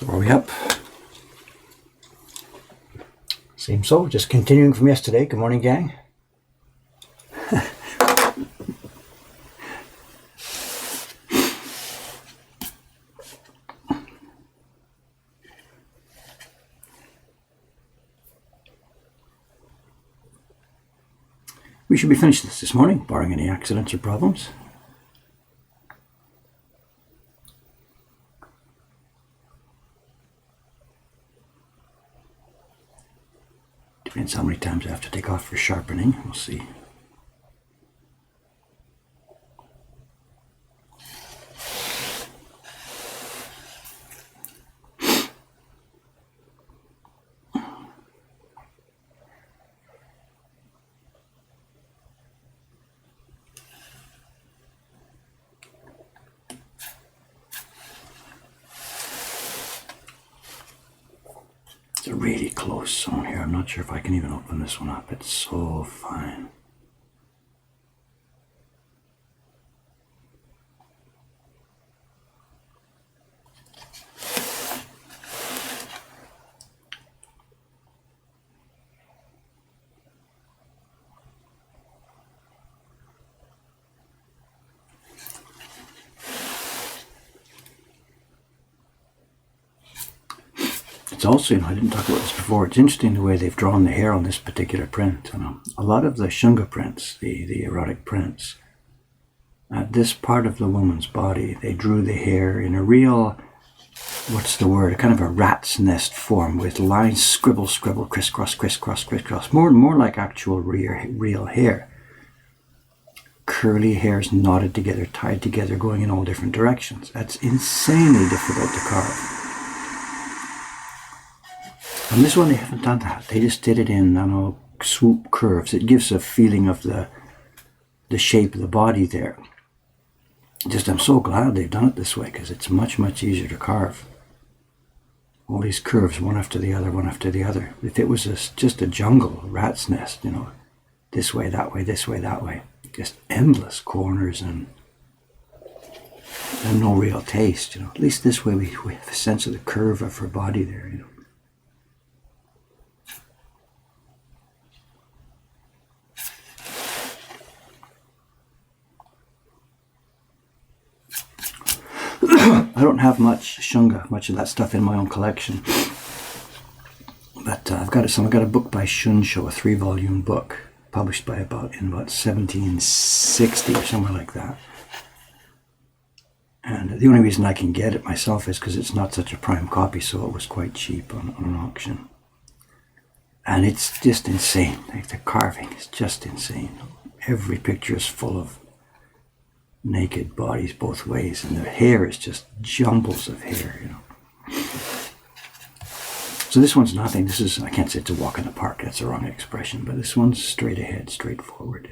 So are we up? Seems so. Just continuing from yesterday. Good morning, gang. We should be finished this morning, barring any accidents or problems. Depends how many times I have to take off for sharpening. We'll see. It's a really close zone here. I'm not sure if I can even open this one up. It's so fine. It's also, I didn't talk about this before, it's interesting the way they've drawn the hair on this particular print. A lot of the shunga prints, the erotic prints, at this part of the woman's body, they drew the hair in a real, what's the word, a kind of a rat's nest form with lines, scribble, scribble, crisscross, crisscross, crisscross, more like actual real hair. Curly hairs knotted together, tied together, going in all different directions. That's insanely difficult to carve. On this one, they haven't done that. They just did it in, swoop curves. It gives a feeling of the shape of the body there. I'm so glad they've done it this way, because it's much, much easier to carve. All these curves, one after the other, one after the other. If it was just a jungle, a rat's nest, this way, that way, this way, that way. Just endless corners and no real taste, At least this way we have a sense of the curve of her body there, I don't have much shunga, much of that stuff in my own collection. But I've got a book by Shunsho, a 3-volume book, published in about 1760 or somewhere like that. And the only reason I can get it myself is because it's not such a prime copy, so it was quite cheap on an auction. And it's just insane. The carving is just insane. Every picture is full of naked bodies both ways, and the hair is just jumbles of hair, So this one's nothing. I can't say it's a walk in the park, that's the wrong expression, but this one's straight ahead, straightforward,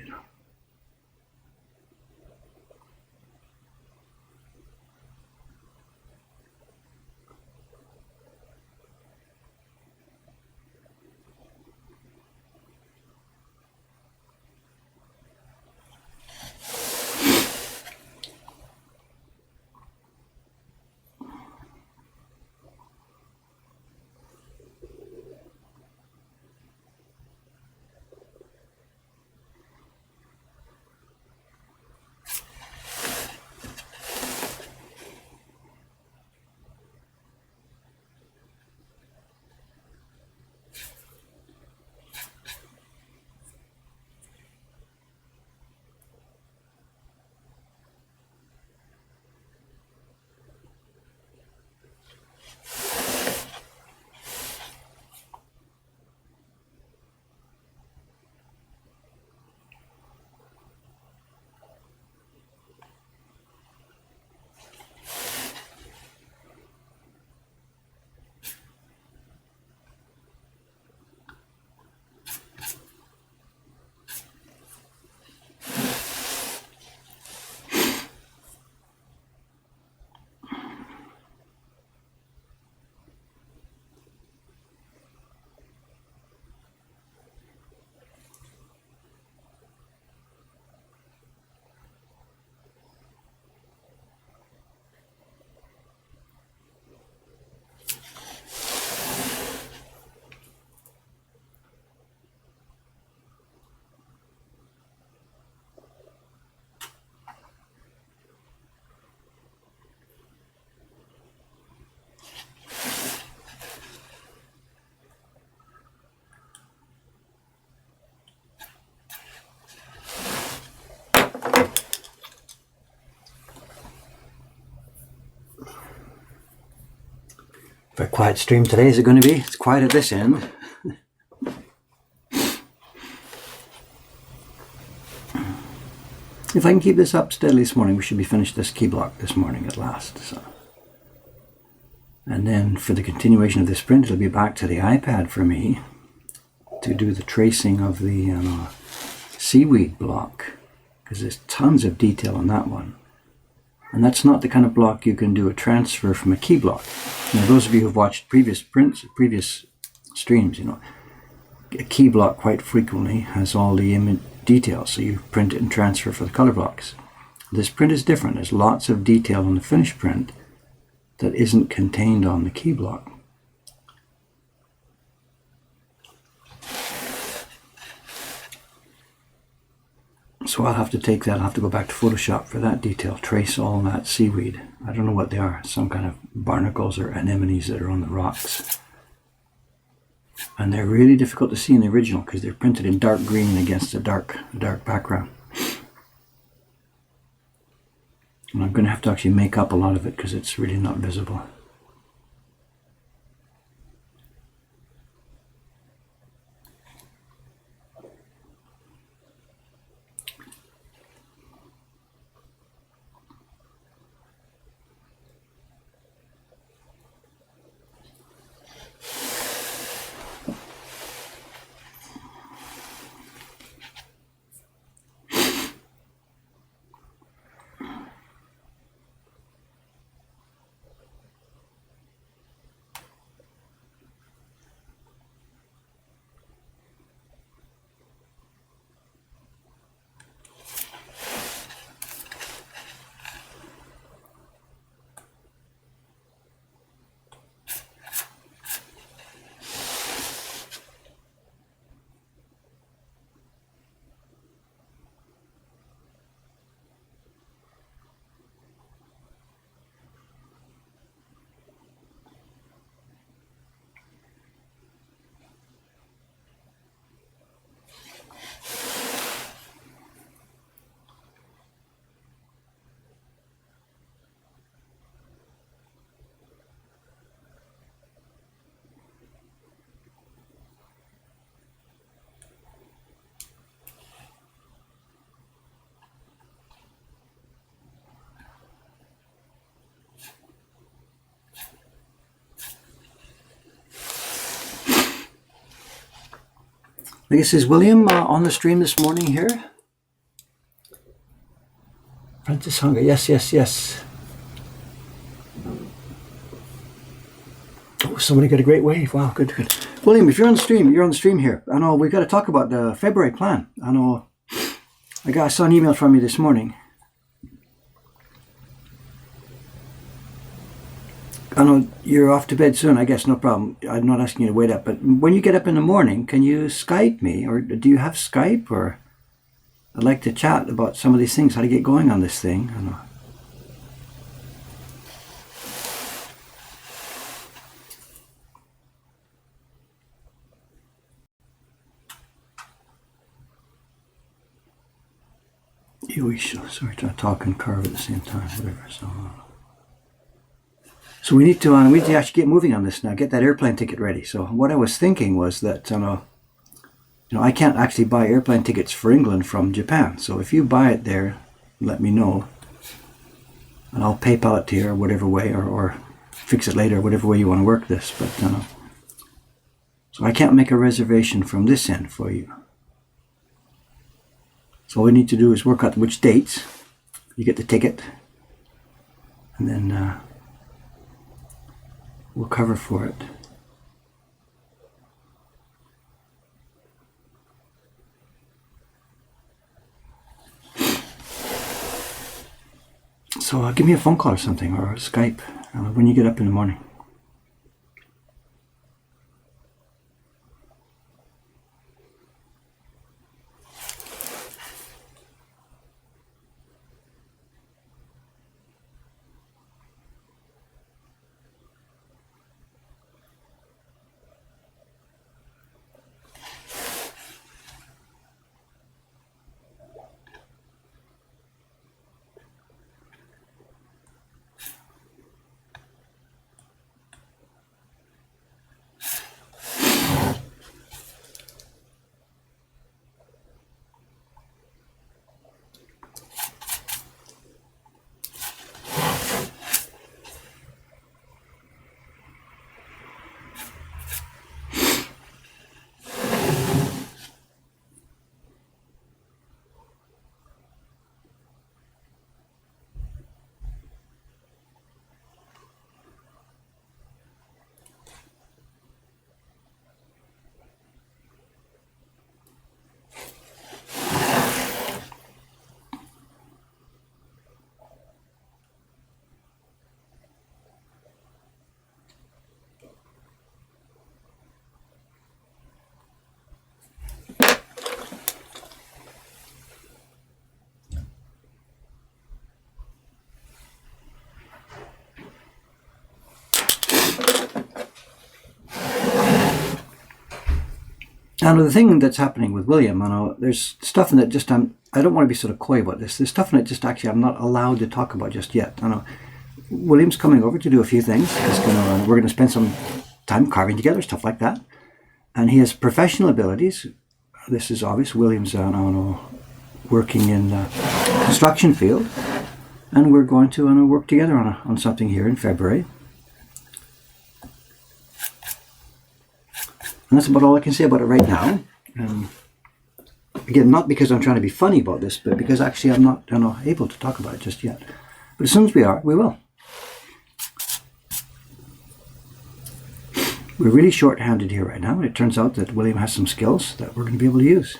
A quiet stream today, is it going to be? It's quiet at this end. If I can keep this up steadily this morning, we should be finished this key block this morning at last. So. And then for the continuation of this print, it'll be back to the iPad for me to do the tracing of the seaweed block, because there's tons of detail on that one. And that's not the kind of block you can do a transfer from a key block. Now, those of you who've watched previous prints, previous streams, you know, a key block quite frequently has all the image details, so you print it and transfer for the color blocks. This print is different. There's lots of detail on the finished print that isn't contained on the key block. So I'll have to take that, I'll have to go back to Photoshop for that detail, trace all that seaweed. I don't know what they are, some kind of barnacles or anemones that are on the rocks. And they're really difficult to see in the original because they're printed in dark green against a dark background. And I'm going to have to actually make up a lot of it because it's really not visible. I guess is William on the stream this morning here? Francis Hunger, yes. Oh, somebody got a great wave. Wow, good. William, if you're on the stream here. I know we've got to talk about the February plan. I know I saw an email from you this morning. I know you're off to bed soon, I guess, no problem. I'm not asking you to wait up, but when you get up in the morning, can you Skype me? Or do you have Skype? Or I'd like to chat about some of these things, how to get going on this thing. I know. Sorry, to talk and carve at the same time, whatever. So we need to actually get moving on this now, get that airplane ticket ready. So what I was thinking was that, I can't actually buy airplane tickets for England from Japan. So if you buy it there, let me know. And I'll PayPal it to you or whatever way, or fix it later, whatever way you want to work this. But so I can't make a reservation from this end for you. So all we need to do is work out which dates you get the ticket. And then we'll cover for it. So give me a phone call or something, or Skype when you get up in the morning. Now, the thing that's happening with William, I know there's stuff in that just I don't want to be sort of coy about this. There's stuff in it just actually I'm not allowed to talk about just yet. I know William's coming over to do a few things. We're going to spend some time carving together, stuff like that. And he has professional abilities. This is obvious. William's working in the construction field. And we're going to work together on something here in February. And that's about all I can say about it right now. Again, not because I'm trying to be funny about this, but because actually I'm not able to talk about it just yet. But as soon as we are, we will. We're really short-handed here right now, and it turns out that William has some skills that we're going to be able to use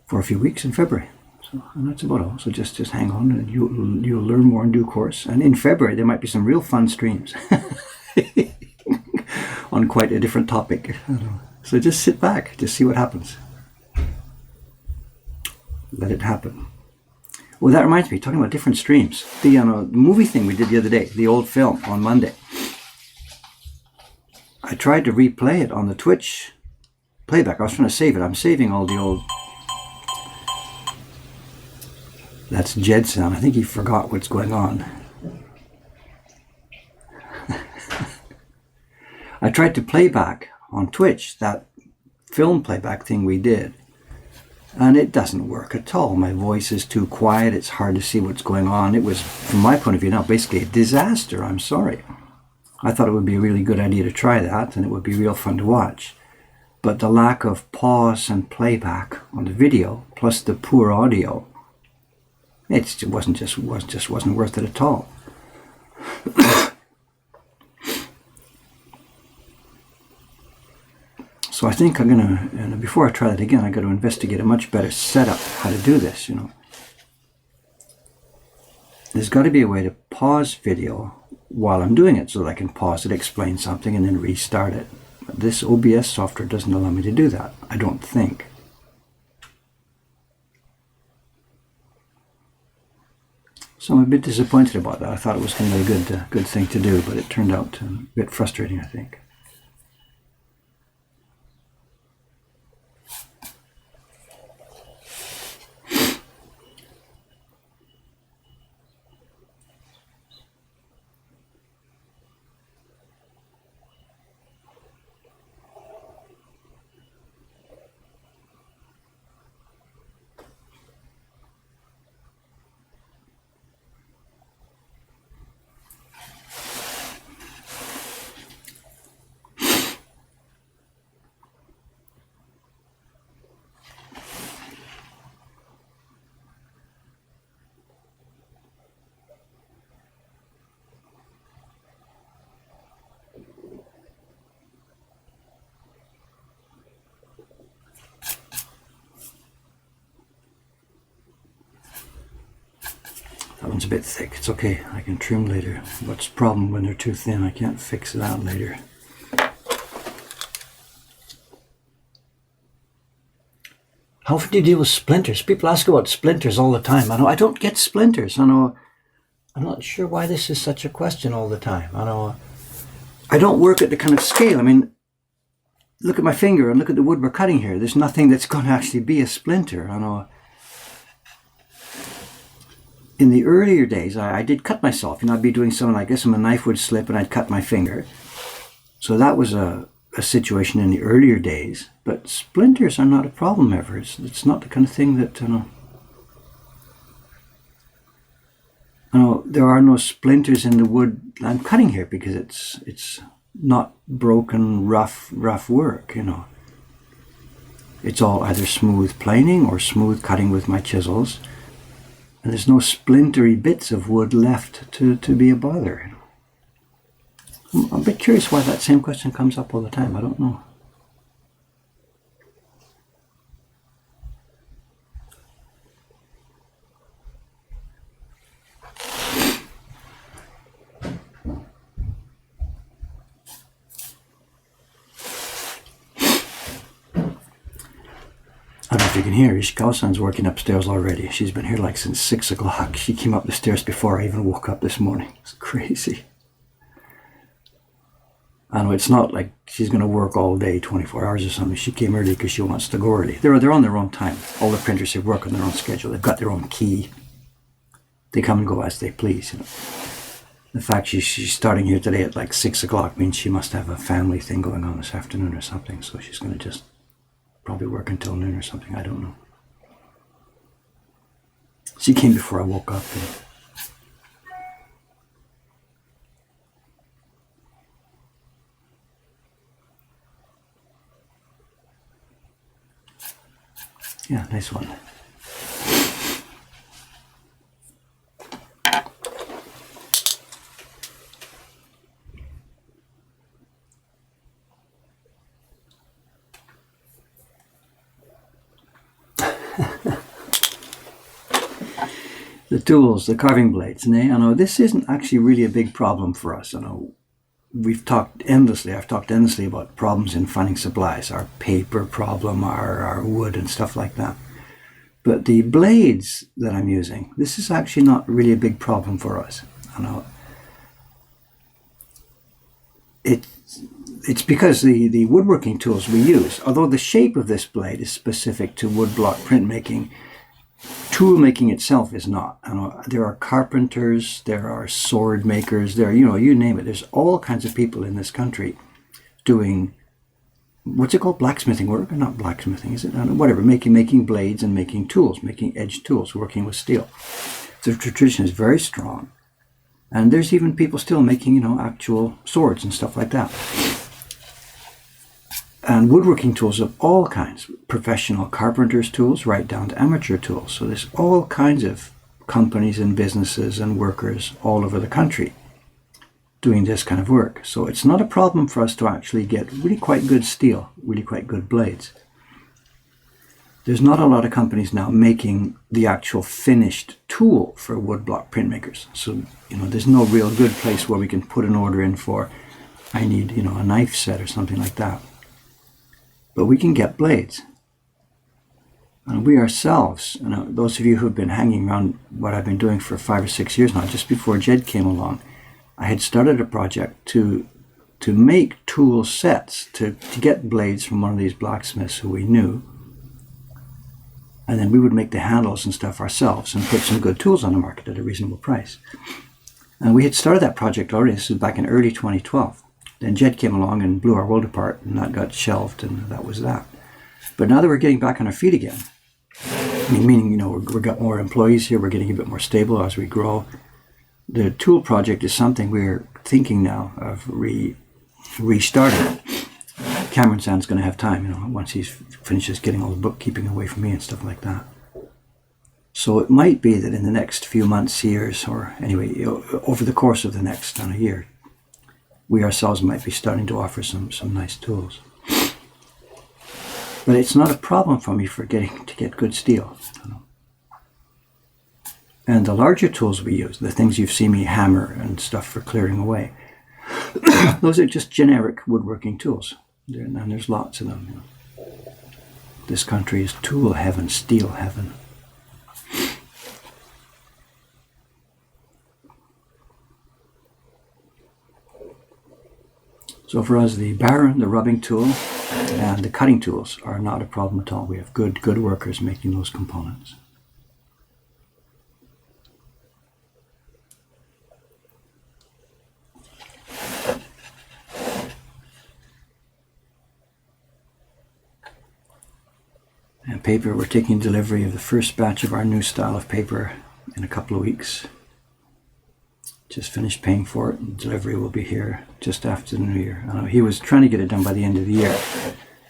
for a few weeks in February. So, and that's about all. So just hang on, and you'll learn more in due course. And in February, there might be some real fun streams on quite a different topic. So just sit back, just see what happens. Let it happen. Well, that reminds me, talking about different streams. The movie thing we did the other day, the old film on Monday. I tried to replay it on the Twitch playback. I was trying to save it. I'm saving all the old... That's Jed sound. I think he forgot what's going on. I tried to play back on Twitch that film playback thing we did. And it doesn't work at all. My voice is too quiet. It's hard to see what's going on. It was, from my point of view now, basically a disaster. I'm sorry. I thought it would be a really good idea to try that, and it would be real fun to watch. But the lack of pause and playback on the video, plus the poor audio, it wasn't worth it at all. So I think I'm gonna, before I try that again, I got to investigate a much better setup how to do this. There's got to be a way to pause video while I'm doing it, so that I can pause it, explain something, and then restart it. But this OBS software doesn't allow me to do that, I don't think. So I'm a bit disappointed about that. I thought it was going to be a good thing to do, but it turned out a bit frustrating, I think. That one's a bit thick. It's okay. I can trim later. What's the problem when they're too thin? I can't fix it out later. How often do you deal with splinters? People ask about splinters all the time. I know I don't get splinters. I'm not sure why this is such a question all the time. I don't work at the kind of scale. I mean, look at my finger and look at the wood we're cutting here. There's nothing that's going to actually be a splinter. In the earlier days, I did cut myself. I'd be doing something like this and my knife would slip and I'd cut my finger. So that was a situation in the earlier days. But splinters are not a problem ever. It's not the kind of thing that, there are no splinters in the wood I'm cutting here because it's not broken, rough work, It's all either smooth planing or smooth cutting with my chisels. And there's no splintery bits of wood left to be a bother. I'm a bit curious why that same question comes up all the time. I don't know. I don't know if you can hear, Ishikawa-san's working upstairs already. She's been here like since 6 o'clock. She came up the stairs before I even woke up this morning. It's crazy. And it's not like she's going to work all day, 24 hours or something. She came early because she wants to go early. They're on their own time. All the printers, they work on their own schedule. They've got their own key. They come and go as they please. You know. The fact she's starting here today at like 6 o'clock means she must have a family thing going on this afternoon or something. So she's going to just probably work until noon or something. I don't know. She came before I woke up. Yeah, nice one. The tools, the carving blades. I know this isn't actually really a big problem for us. I know I've talked endlessly about problems in finding supplies, our paper problem, our wood and stuff like that. But the blades that I'm using, this is actually not really a big problem for us. I know it's because the woodworking tools we use, although the shape of this blade is specific to woodblock printmaking, tool making itself is not. There are carpenters, there are sword makers, you name it. There's all kinds of people in this country doing, what's it called? Blacksmithing work? Or not blacksmithing, is it? Whatever, making blades and making tools, making edged tools, working with steel. The tradition is very strong. And there's even people still making, actual swords and stuff like that. And woodworking tools of all kinds, professional carpenters' tools right down to amateur tools. So there's all kinds of companies and businesses and workers all over the country doing this kind of work. So it's not a problem for us to actually get really quite good steel, really quite good blades. There's not a lot of companies now making the actual finished tool for woodblock printmakers. So, there's no real good place where we can put an order in for, I need, a knife set or something like that. But we can get blades. And we ourselves, those of you who've been hanging around what I've been doing for 5 or 6 years now, just before Jed came along, I had started a project to make tool sets, to get blades from one of these blacksmiths who we knew. And then we would make the handles and stuff ourselves and put some good tools on the market at a reasonable price. And we had started that project already. This was back in early 2012. Then Jed came along and blew our world apart, and that got shelved, and that was that. But now that we're getting back on our feet again, meaning, we've got more employees here, we're getting a bit more stable as we grow. The tool project is something we're thinking now of restarting. Cameron Sand's going to have time, once he finishes getting all the bookkeeping away from me and stuff like that. So it might be that in the next few months, years, or anyway, over the course of the next year, we ourselves might be starting to offer some nice tools. But it's not a problem for me to get good steel. And the larger tools we use, the things you've seen me hammer and stuff for clearing away, those are just generic woodworking tools. And there's lots of them. This country is tool heaven, steel heaven. So for us, the barren, the rubbing tool, and the cutting tools are not a problem at all. We have good workers making those components. And paper, we're taking delivery of the first batch of our new style of paper in a couple of weeks. Just finished paying for it, and delivery will be here just after the New Year. He was trying to get it done by the end of the year,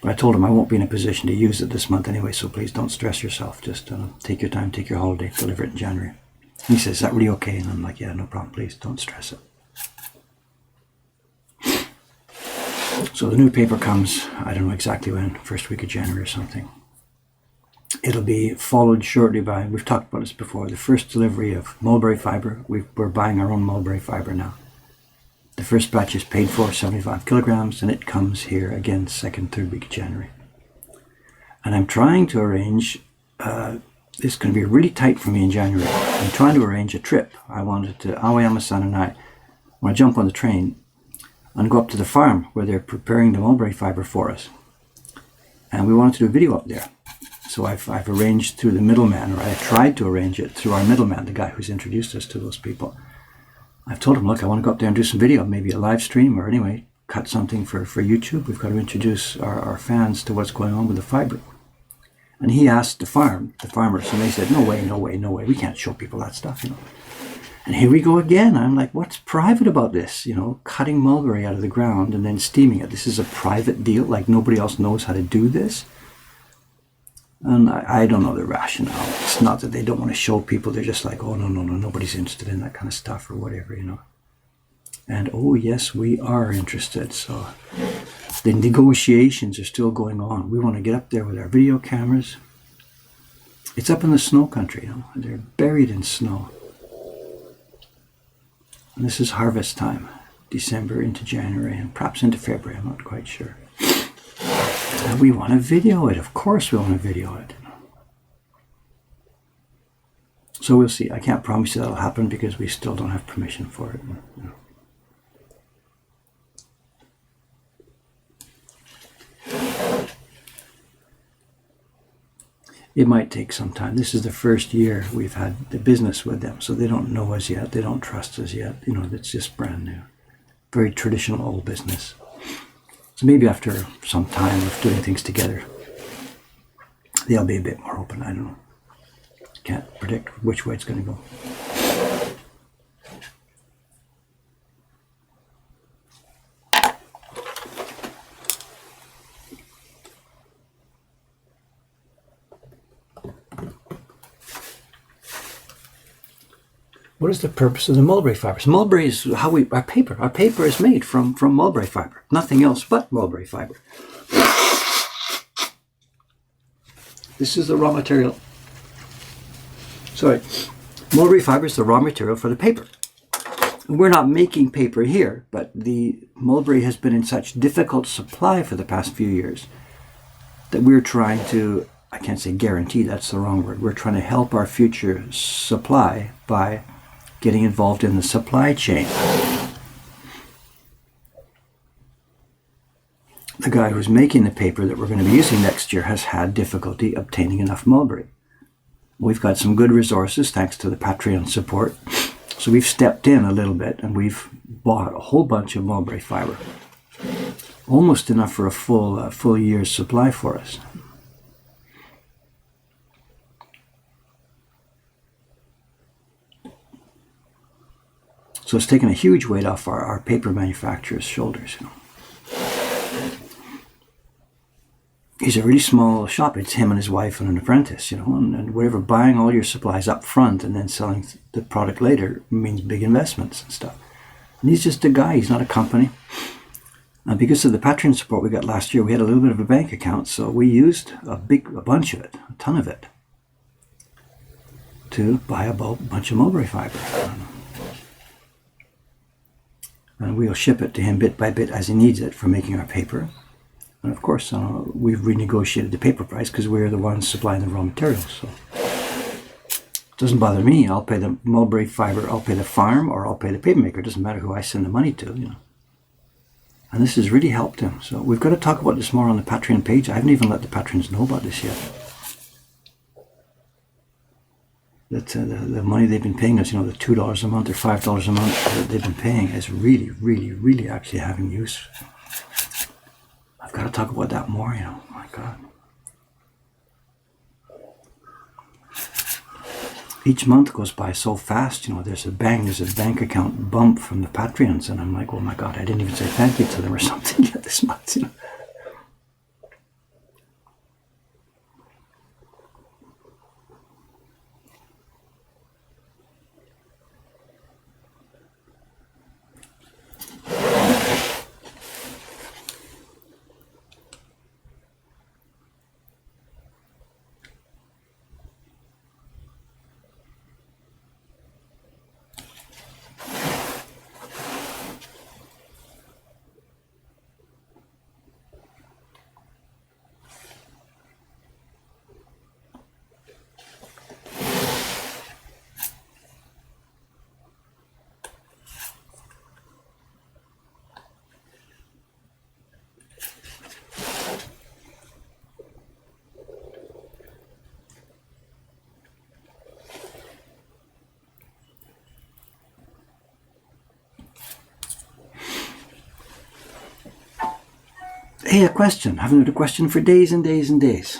but I told him I won't be in a position to use it this month anyway, so please don't stress yourself. Just take your time, take your holiday, deliver it in January. And he says, is that really okay? And I'm like, yeah, no problem, please don't stress it. So the new paper comes, I don't know exactly when, first week of January or something. It'll be followed shortly by, we've talked about this before, the first delivery of mulberry fiber. We're buying our own mulberry fiber now. The first batch is paid for, 75 kilograms, and it comes here again, second, third week of January. And I'm trying to arrange, this is going to be really tight for me in January. I'm trying to arrange a trip. I wanted to, Aoi, my son and I, when I jump on the train, and go up to the farm where they're preparing the mulberry fiber for us. And we wanted to do a video up there. So I've arranged through the middleman, or I tried to arrange it through our middleman, the guy who's introduced us to those people. I've told him, look, I want to go up there and do some video, maybe a live stream, or anyway, cut something for YouTube. We've got to introduce our fans to what's going on with the fiber. And he asked the farmers, and they said, no way, no way, no way. We can't show people that stuff, you know. And here we go again. I'm like, what's private about this? You know, cutting mulberry out of the ground and then steaming it. This is a private deal. Like nobody else knows how to do this. And I don't know the rationale. It's not that they don't want to show people. They're just like, oh, no, nobody's interested in that kind of stuff or whatever, you know. And, oh, yes, we are interested. So the negotiations are still going on. We want to get up there with our video cameras. It's up in the snow country, you know. They're buried in snow. And this is harvest time, December into January, and perhaps into February, I'm not quite sure. And we want to video it. Of course we want to video it. So we'll see. I can't promise you that'll happen because we still don't have permission for it. You know. It might take some time. This is the first year we've had the business with them, so they don't know us yet. They don't trust us yet. You know, it's just brand new. Very traditional old business. So maybe after some time of doing things together, they'll be a bit more open. I don't know. Can't predict which way it's going to go. What is the purpose of the mulberry fibers? Mulberry is how our paper is made from mulberry fiber. Nothing else but mulberry fiber. This is the raw material. Sorry, mulberry fiber is the raw material for the paper. We're not making paper here, but the mulberry has been in such difficult supply for the past few years that we're trying to, I can't say guarantee, that's the wrong word. We're trying to help our future supply by getting involved in the supply chain. The guy who's making the paper that we're going to be using next year has had difficulty obtaining enough mulberry. We've got some good resources thanks to the Patreon support. So we've stepped in a little bit and we've bought a whole bunch of mulberry fiber. Almost enough for a full year's supply for us. So it's taken a huge weight off our paper manufacturer's shoulders, you know. He's a really small shop. It's him and his wife and an apprentice, you know, and whatever, buying all your supplies up front and then selling the product later means big investments and stuff. And he's just a guy. He's not a company. And because of the Patreon support we got last year, we had a little bit of a bank account, so we used a bunch of it, a ton of it, to buy a bunch of mulberry fiber. And we'll ship it to him bit by bit as he needs it for making our paper. And of course, we've renegotiated the paper price because we're the ones supplying the raw materials. So it doesn't bother me. I'll pay the mulberry fiber, I'll pay the farm, or I'll pay the paper maker. It doesn't matter who I send the money to, you know. And this has really helped him. So we've got to talk about this more on the Patreon page. I haven't even let the patrons know about this yet. That the money they've been paying us, you know, the $2 a month or $5 a month that they've been paying is really actually having use. I've got to talk about that more, you know. My God. Each month goes by so fast, you know. There's a bank account bump from the Patreons, and I'm like, oh my God, I didn't even say thank you to them or something yet this month, you know. Hey, a question. I haven't had a question for days and days and days.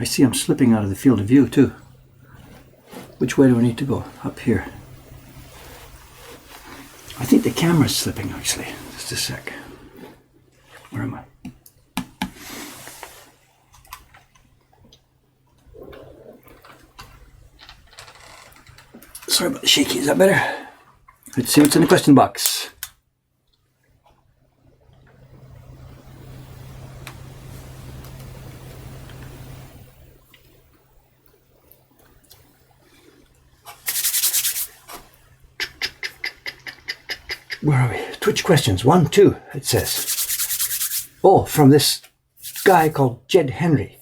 I see I'm slipping out of the field of view too. Which way do I need to go? Up here. I think the camera's slipping actually. Just a sec. Where am I? Sorry about the shaky. Is that better? Let's see what's in the question box. Where are we? Twitch questions. 1, 2, it says. Oh, from this guy called Jed Henry.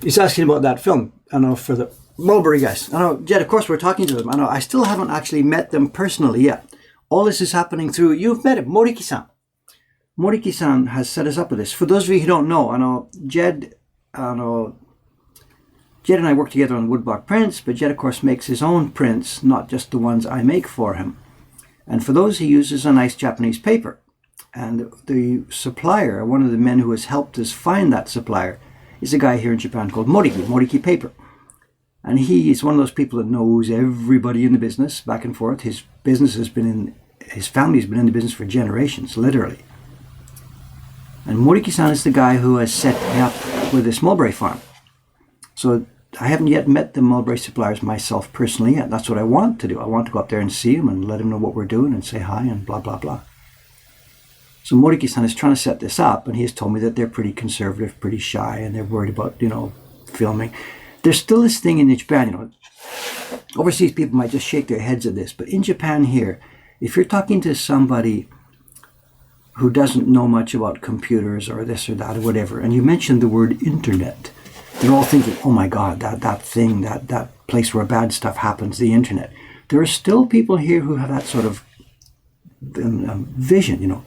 He's asking about that film. I know, for the Mulberry guys. I know, Jed, of course we're talking to them. I know, I still haven't actually met them personally yet. All this is happening through, you've met him, Moriki-san. Moriki-san has set us up with this. For those of you who don't know, Jed and I work together on woodblock prints, but Jed, of course, makes his own prints, not just the ones I make for him. And for those, he uses a nice Japanese paper. And the supplier, one of the men who has helped us find that supplier, is a guy here in Japan called Moriki Paper. And he is one of those people that knows everybody in the business, back and forth. His business has been in, his family's been in the business for generations, literally. And Moriki-san is the guy who has set me up with this mulberry farm. So I haven't yet met the mulberry suppliers myself personally yet. That's what I want to do. I want to go up there and see them and let them know what we're doing and say hi and blah, blah, blah. So Moriki-san is trying to set this up, and he has told me that they're pretty conservative, pretty shy, and they're worried about, filming. There's still this thing in Japan, overseas people might just shake their heads at this, but in Japan here, if you're talking to somebody who doesn't know much about computers or this or that or whatever, and you mention the word internet, they're all thinking, oh my God, that thing, that place where bad stuff happens, the internet. There are still people here who have that sort of vision,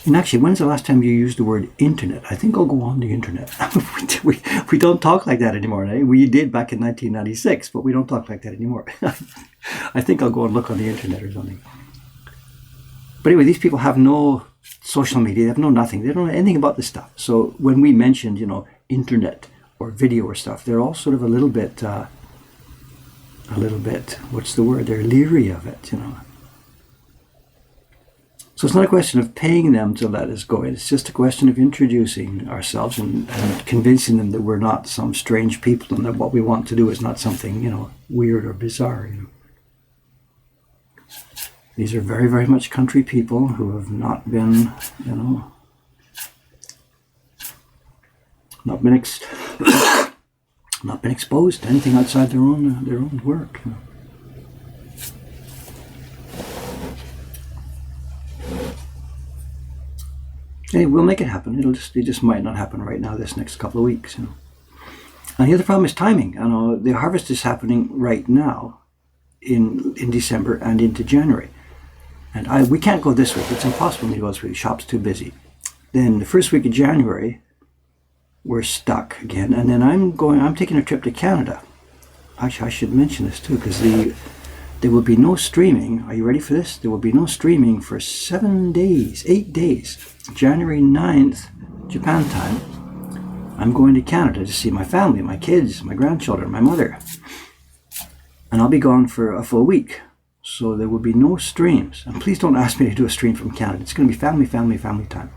And actually, when's the last time you used the word internet? I think I'll go on the internet. we don't talk like that anymore. Eh? We did back in 1996, but we don't talk like that anymore. I think I'll go and look on the internet or something. But anyway, these people have no social media. They have no nothing. They don't know anything about this stuff. So when we mentioned, internet or video or stuff, they're all sort of a little bit, what's the word? They're leery of it, So it's not a question of paying them to let us go in. It's just a question of introducing ourselves and convincing them that we're not some strange people and that what we want to do is not something, weird or bizarre. These are very, very much country people who have not been, not been exposed to anything outside their own work. Hey, we'll make it happen. It just might not happen right now, this next couple of weeks. And the other problem is timing. The harvest is happening right now in December and into January. And we can't go this week. It's impossible for me to go this week. The shop's too busy. Then the first week of January, we're stuck again. And then I'm taking a trip to Canada. Actually, I should mention this too, because there will be no streaming. Are you ready for this? There will be no streaming for 8 days. January 9th, Japan time, I'm going to Canada to see my family, my kids, my grandchildren, my mother. And I'll be gone for a full week. So there will be no streams. And please don't ask me to do a stream from Canada. It's going to be family time.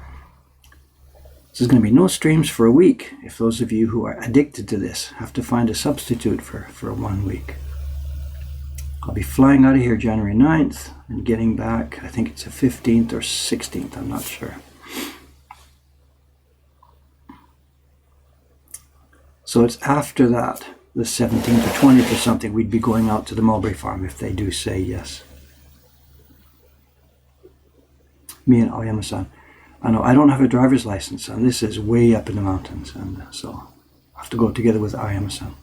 So there's going to be no streams for a week if those of you who are addicted to this have to find a substitute for 1 week. I'll be flying out of here January 9th and getting back, I think it's the 15th or 16th, I'm not sure. So it's after that, the 17th or 20th or something, we'd be going out to the mulberry farm if they do say yes. Me and Aoyama-san. I know, I don't have a driver's license, and this is way up in the mountains, and so I have to go together with Aoyama-san.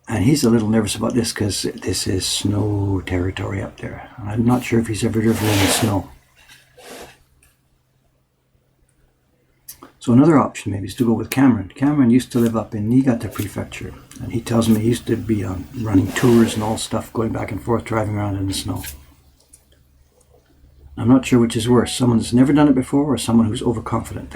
And he's a little nervous about this because this is snow territory up there. And I'm not sure if he's ever driven in the snow. So another option maybe is to go with Cameron. Cameron used to live up in Niigata Prefecture. And he tells me he used to be running tours and all stuff, going back and forth, driving around in the snow. I'm not sure which is worse, someone that's never done it before or someone who's overconfident.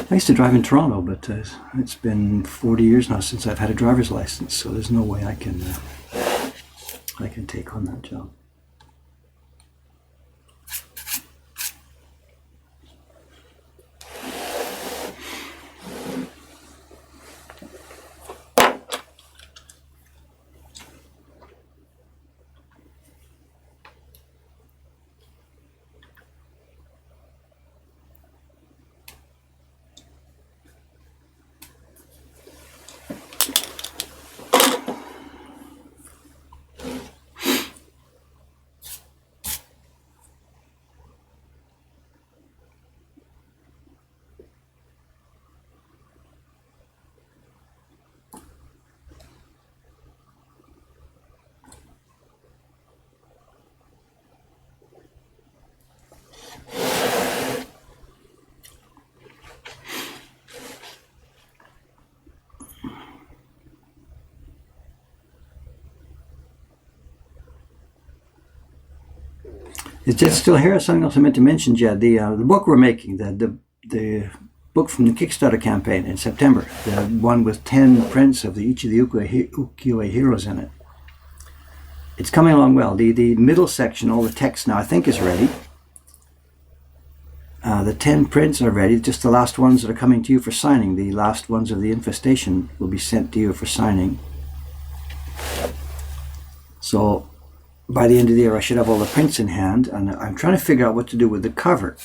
I used to drive in Toronto, but it's been 40 years now since I've had a driver's license, so there's no way I can take on that job. Is Jed still here? Something else I meant to mention, Jed. The book we're making, the book from the Kickstarter campaign in September, the one with 10 prints of each of the ukiyo-e heroes in it. It's coming along well. The middle section, all the text now, I think is ready. The 10 prints are ready. Just the last ones that are coming to you for signing. The last ones of the infestation will be sent to you for signing. So by the end of the year, I should have all the prints in hand, and I'm trying to figure out what to do with the cover.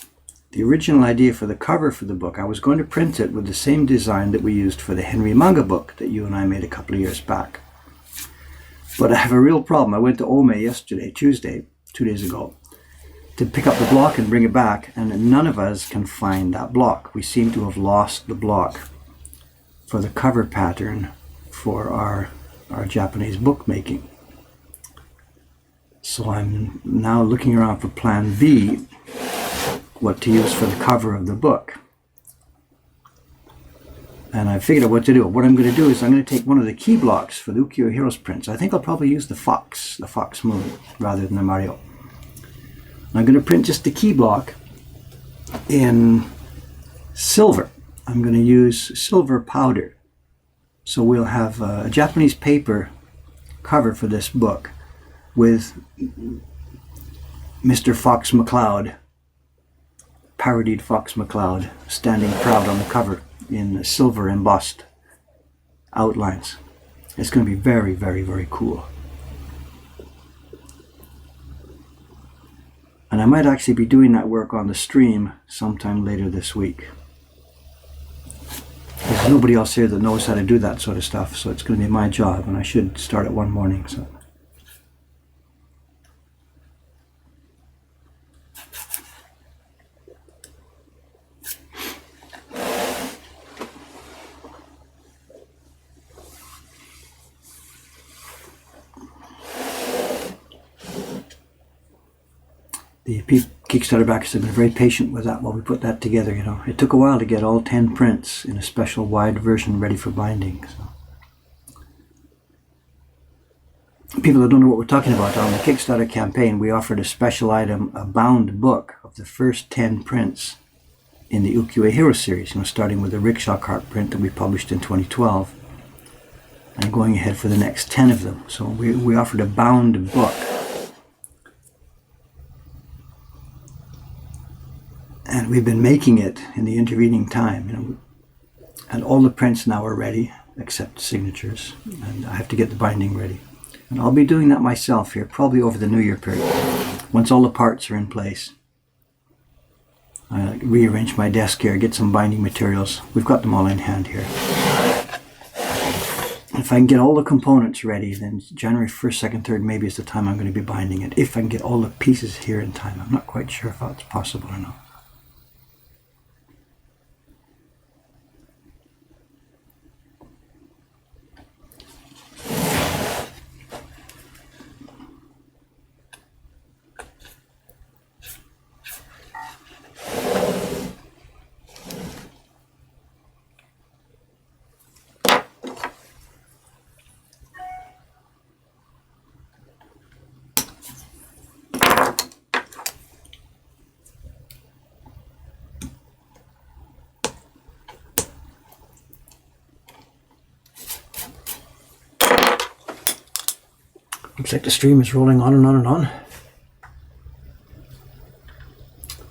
The original idea for the cover for the book, I was going to print it with the same design that we used for the Henry manga book that you and I made a couple of years back. But I have a real problem. I went to Ome yesterday, Tuesday, 2 days ago, to pick up the block and bring it back, and none of us can find that block. We seem to have lost the block for the cover pattern for our Japanese bookmaking. So I'm now looking around for plan B, what to use for the cover of the book. And I figured out what to do. What I'm going to do is I'm going to take one of the key blocks for the Ukiyo Heroes prints. I think I'll probably use the Fox Moon, rather than the Mario. I'm going to print just the key block in silver. I'm going to use silver powder. So we'll have a Japanese paper cover for this book with Mr. Fox McCloud, parodied Fox McCloud, standing proud on the cover in silver embossed outlines. It's going to be very, very, very cool. And I might actually be doing that work on the stream sometime later this week. There's nobody else here that knows how to do that sort of stuff, so it's going to be my job, and I should start it one morning. So. The Kickstarter backers have been very patient with that while we put that together, you know. It took a while to get all 10 prints in a special wide version ready for binding. So. People that don't know what we're talking about, on the Kickstarter campaign, we offered a special item, a bound book of the first 10 prints in the Ukiyo-e Hero series, you know, starting with the rickshaw cart print that we published in 2012 and going ahead for the next 10 of them. So we offered a bound book. And we've been making it in the intervening time, you know, and all the prints now are ready, except signatures, and I have to get the binding ready. And I'll be doing that myself here, probably over the New Year period. Once all the parts are in place, I rearrange my desk here, get some binding materials. We've got them all in hand here. If I can get all the components ready, then January 1st, 2nd, 3rd maybe is the time I'm going to be binding it. If I can get all the pieces here in time. I'm not quite sure if that's possible or not. Looks like the stream is rolling on and on and on.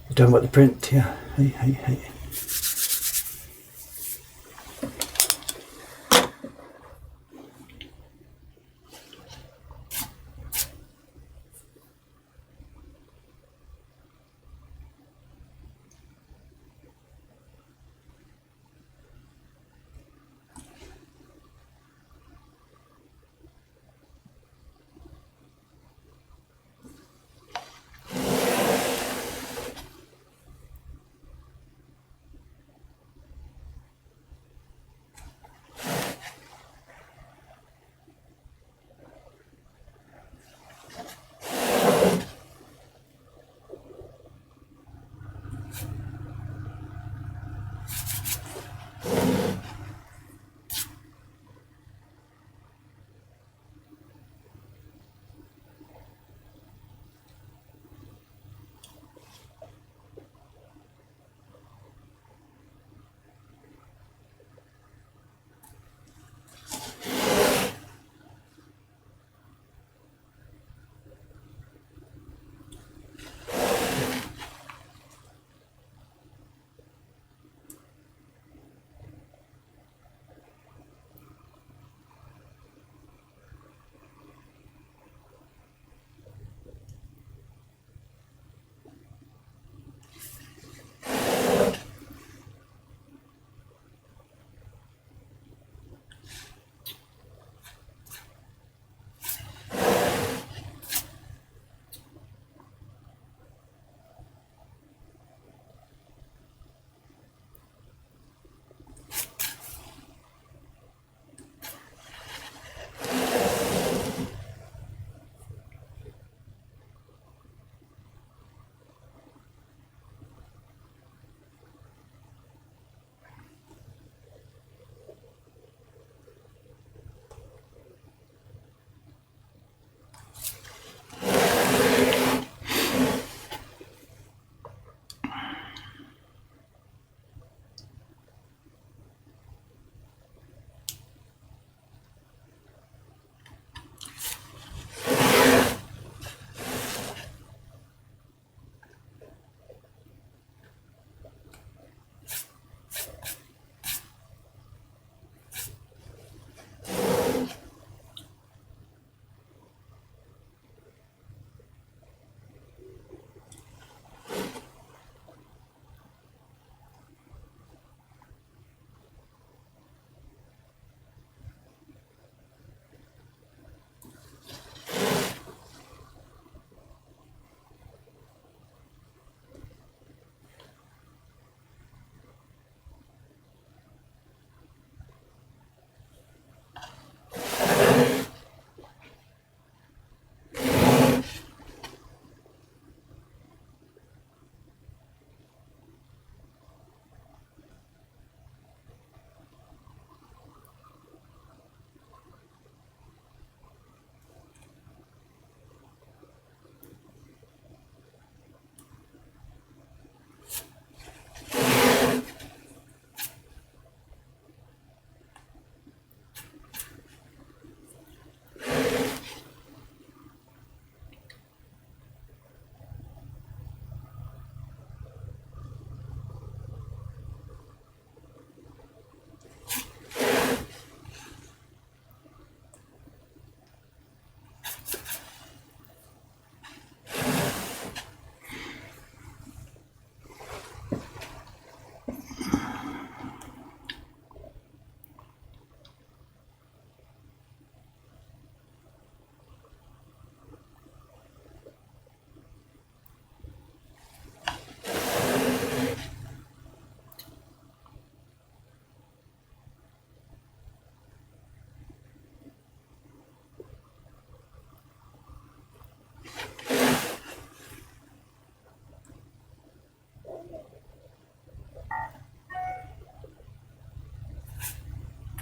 You're talking about the print, yeah. Hey.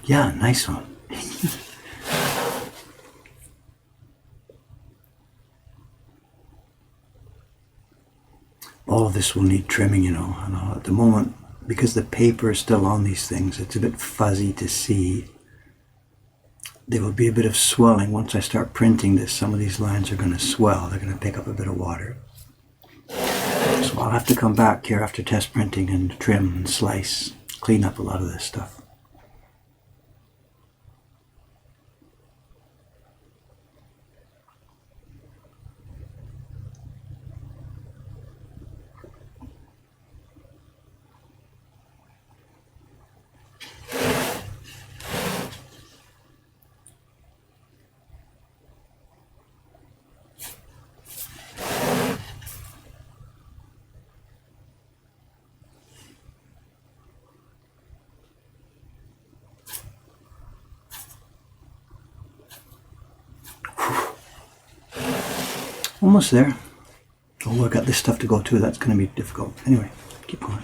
Yeah, nice one. All of this will need trimming, you know. At the moment, because the paper is still on these things, it's a bit fuzzy to see. there will be a bit of swelling. Once I start printing this, some of these lines are going to swell. They're going to pick up a bit of water. So I'll have to come back here after test printing and trim and slice, clean up a lot of this stuff. Almost there. Oh, I got this stuff to go to. That's going to be difficult. Anyway, keep going.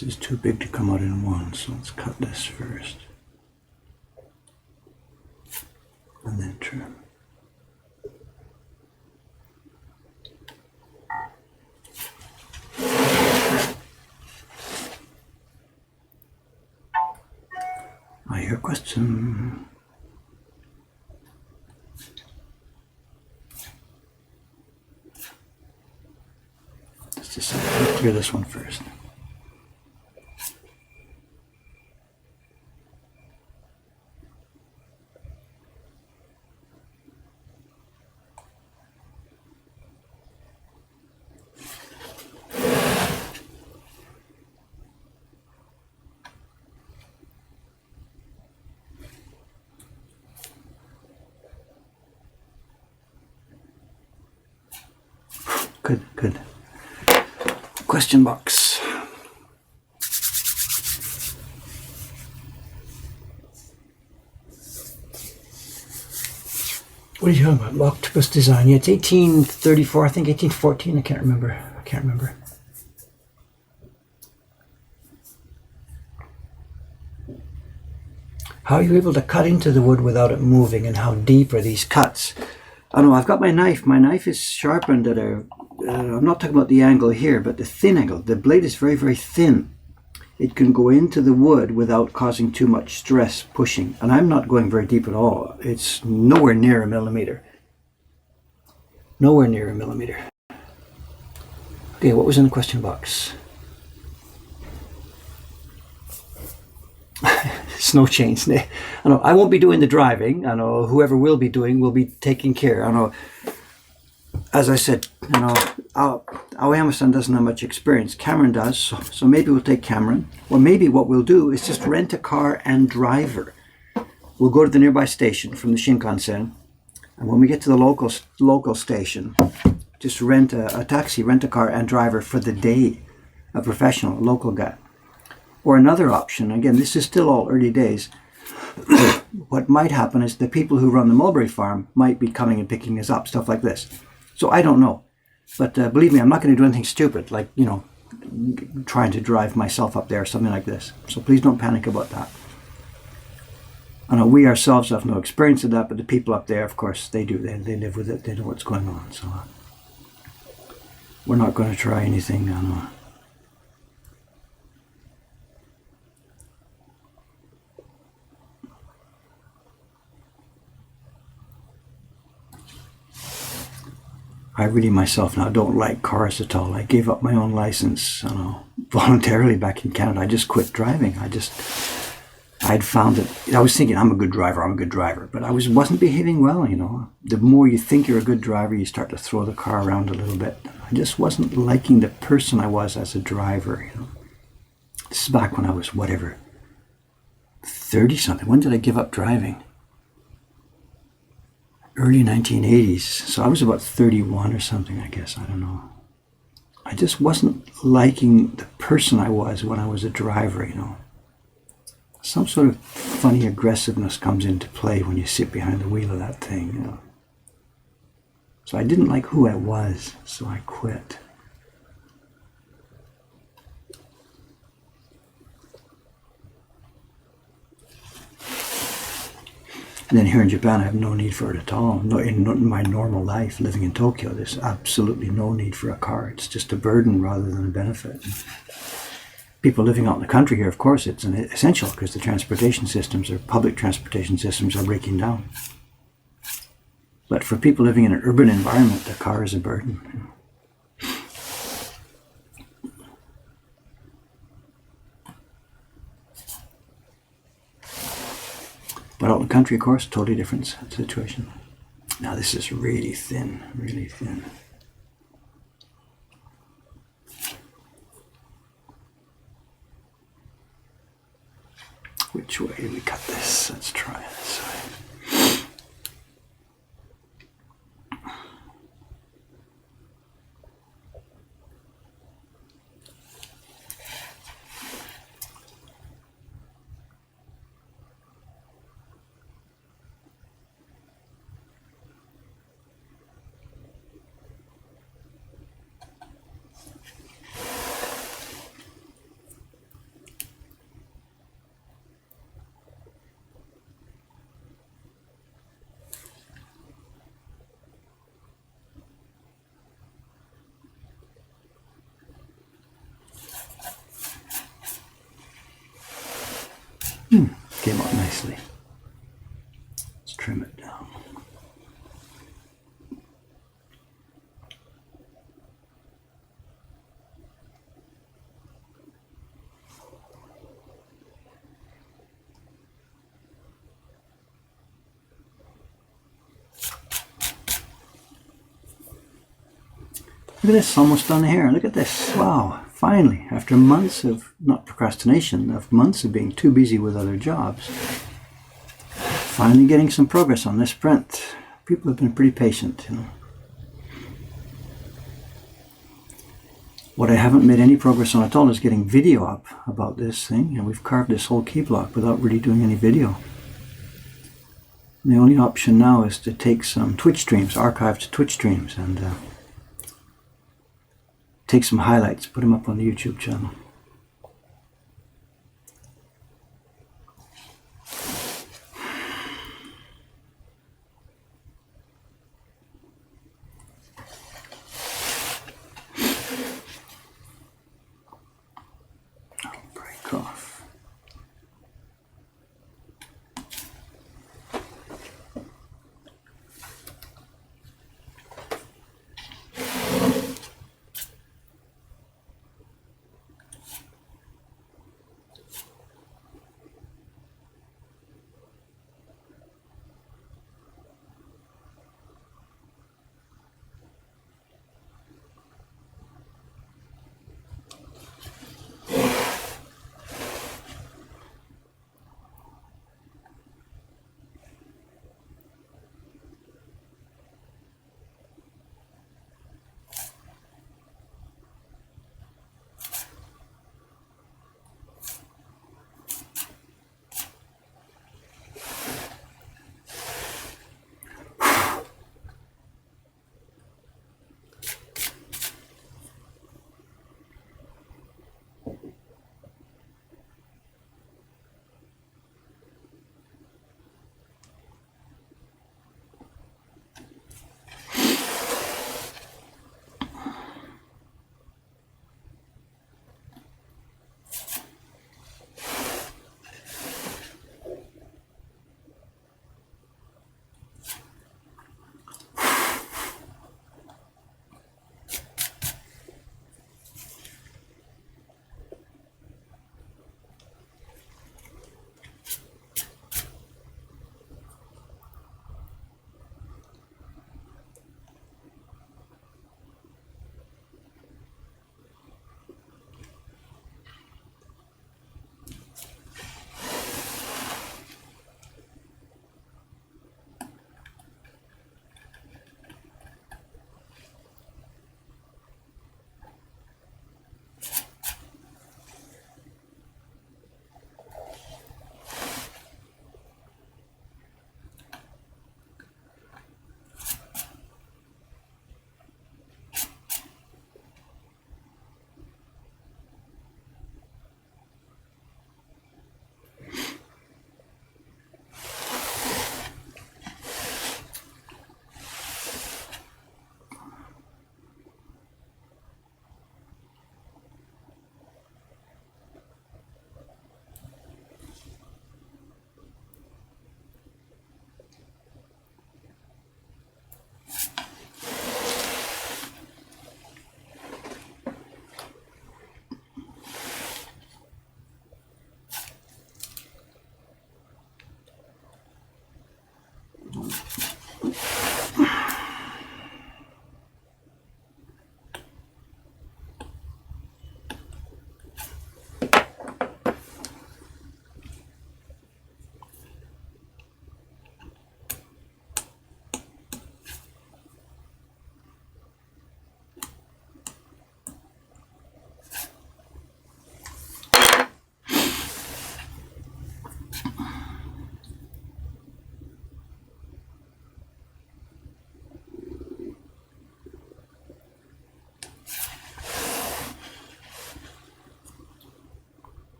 This is too big to come out in one, so let's cut this first. And then trim. I hear a question. Let's just clear this one first. Good, good. Question box. What are you talking about? Octopus design. Yeah, it's 1834, I think 1814. I can't remember. How are you able to cut into the wood without it moving, and how deep are these cuts? I don't know, I've got my knife. My knife is sharpened at a, I'm not talking about the angle here, but the thin angle. The blade is very, very thin. It can go into the wood without causing too much stress pushing. And I'm not going very deep at all. It's nowhere near a millimeter. Nowhere near a millimeter. Okay, what was in the question box? Snow chains. I know I won't be doing the driving. I know whoever will be doing will be taking care. I know, as I said, you know, our Emerson doesn't have much experience. Cameron does, so maybe we'll take Cameron. Or maybe what we'll do is just rent a car and driver. We'll go to the nearby station from the Shinkansen, and when we get to the local station, just rent a taxi, rent a car and driver for the day, a professional, local guy. Or another option, again, this is still all early days, what might happen is the people who run the mulberry farm might be coming and picking us up, stuff like this. So I don't know. But believe me, I'm not going to do anything stupid, like, you know, trying to drive myself up there or something like this. So please don't panic about that. I know we ourselves have no experience of that, but the people up there, of course, they do. They live with it. They know what's going on. So we're not going to try anything. I know. I really myself now don't like cars at all. I gave up my own license, you know, voluntarily back in Canada. I just quit driving. I'd found that I was thinking I'm a good driver, but I wasn't behaving well, you know. The more you think you're a good driver, you start to throw the car around a little bit. I just wasn't liking the person I was as a driver, you know. This is back when I was, whatever, 30 something. When did I give up driving? Early 1980s, so I was about 31 or something, I guess, I don't know. I just wasn't liking the person I was when I was a driver, you know. Some sort of funny aggressiveness comes into play when you sit behind the wheel of that thing, you know. So I didn't like who I was, so I quit. And then here in Japan, I have no need for it at all. No, in my normal life, living in Tokyo, there's absolutely no need for a car. It's just a burden rather than a benefit. People living out in the country here, of course, it's an essential because the transportation systems, or public transportation systems, are breaking down. But for people living in an urban environment, the car is a burden. But out in the country, of course, totally different situation. Now this is really thin, really thin. Which way do we cut this? Let's try this way. Came out nicely. Let's trim it down. Look at this, almost done here. Look at this. Wow. Finally, after months of, not procrastination, of months of being too busy with other jobs, finally getting some progress on this print. People have been pretty patient, you know. What I haven't made any progress on at all is getting video up about this thing, and we've carved this whole key block without really doing any video. The only option now is to take some Twitch streams, archived Twitch streams, and take some highlights, put them up on the YouTube channel. Off.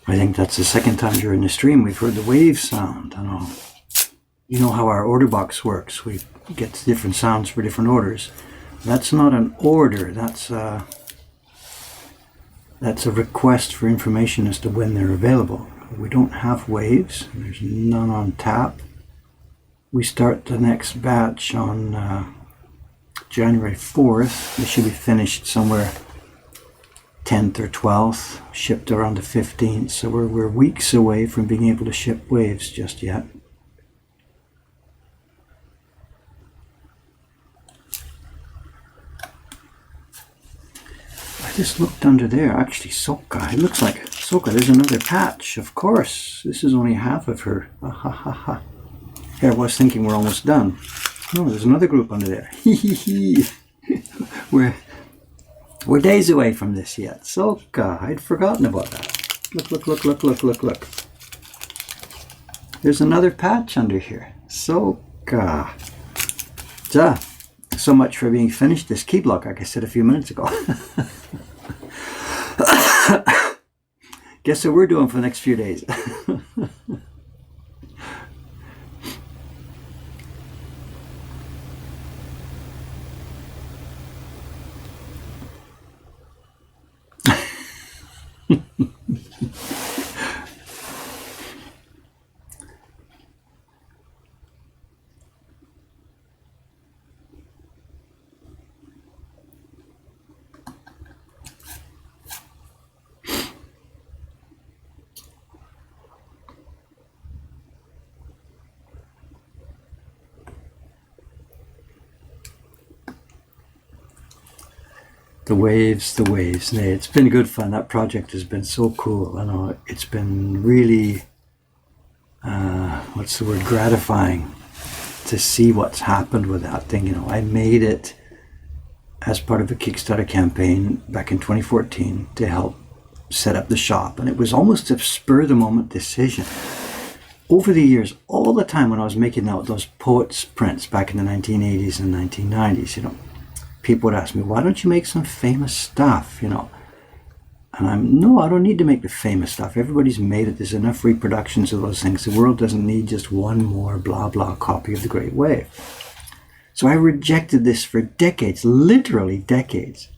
I think that's the second time during the stream we've heard the wave sound. I know. You know how our order box works. We get different sounds for different orders. That's not an order. That's a request for information as to when they're available. We don't have waves. There's none on tap. We start the next batch on January 4th. They should be finished somewhere 10th or 12th, shipped around the 15th. So we're weeks away from being able to ship waves just yet. I just looked under there. Actually, Soka. It looks like Soka. There's another patch. Of course. This is only half of her. Ah, ha, ha, ha. Here, I was thinking we're almost done. No, there's another group under there. We're days away from this yet. Soka. I'd forgotten about that. Look, look, look, look, look, look, look. There's another patch under here. Soka. So much for being finished this key block, like I said a few minutes ago. Guess what we're doing for the next few days. The waves. Nay, it's been good fun. That project has been so cool. I know it's been really, gratifying to see what's happened with that thing. You know, I made it as part of a Kickstarter campaign back in 2014 to help set up the shop, and it was almost a spur-of-the-moment decision. Over the years, all the time when I was making out those poets prints back in the 1980s and 1990s, you know, people would ask me, why don't you make some famous stuff, you know? And no, I don't need to make the famous stuff. Everybody's made it. There's enough reproductions of those things. The world doesn't need just one more blah, blah copy of the Great Wave. So I rejected this for decades, literally decades.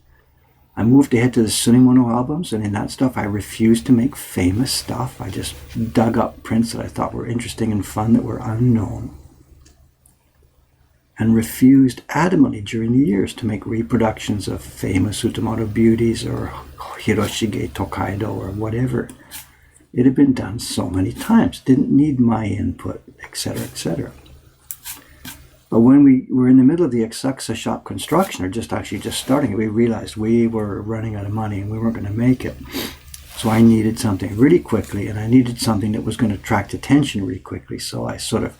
I moved ahead to the Sunny Mono albums, and in that stuff, I refused to make famous stuff. I just dug up prints that I thought were interesting and fun that were unknown, and refused adamantly during the years to make reproductions of famous Utamoto beauties or Hiroshige Tokaido or whatever. It had been done so many times, didn't need my input, etc., etc. But when we were in the middle of the Asakusa shop construction, or just starting it, we realized we were running out of money and we weren't going to make it. So I needed something really quickly, and I needed something that was going to attract attention really quickly. So I sort of,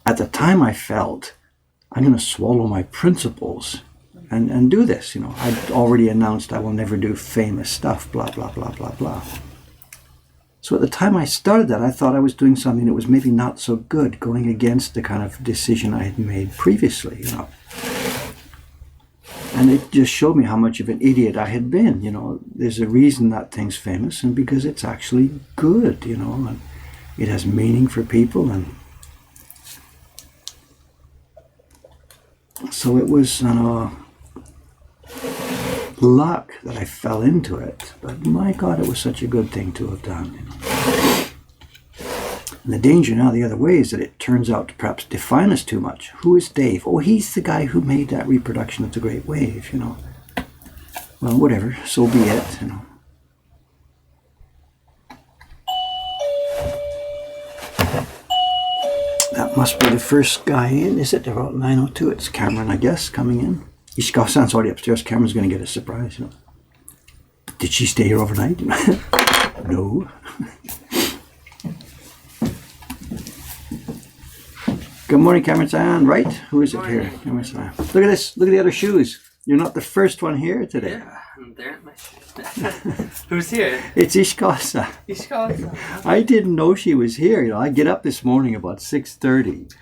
at the time I felt, I'm going to swallow my principles and do this. You know, I'd already announced I will never do famous stuff, blah, blah, blah, blah, blah. So at the time I started that, I thought I was doing something that was maybe not so good, going against the kind of decision I had made previously, you know. And it just showed me how much of an idiot I had been, you know. There's a reason that thing's famous, and because it's actually good, you know, and it has meaning for people. And so it was, luck that I fell into it, but my God, it was such a good thing to have done. You know? And the danger now the other way is that it turns out to perhaps define us too much. Who is Dave? Oh, he's the guy who made that reproduction of the Great Wave, you know. Well, whatever, so be it, you know. That must be the first guy in, is it? About 9:02. It's Cameron, I guess, coming in. Ishikawa-san's already upstairs. Cameron's going to get a surprise, you know. Did she stay here overnight? No. Good morning, Cameron-san. Right? Who is it here? Cameron-san. Look at this. Look at the other shoes. You're not the first one here today. Yeah, they're my shoes. Who's here? It's Ishikawa-san. Ishikawa-san. I didn't know she was here. You know, I get up this morning about 6:30.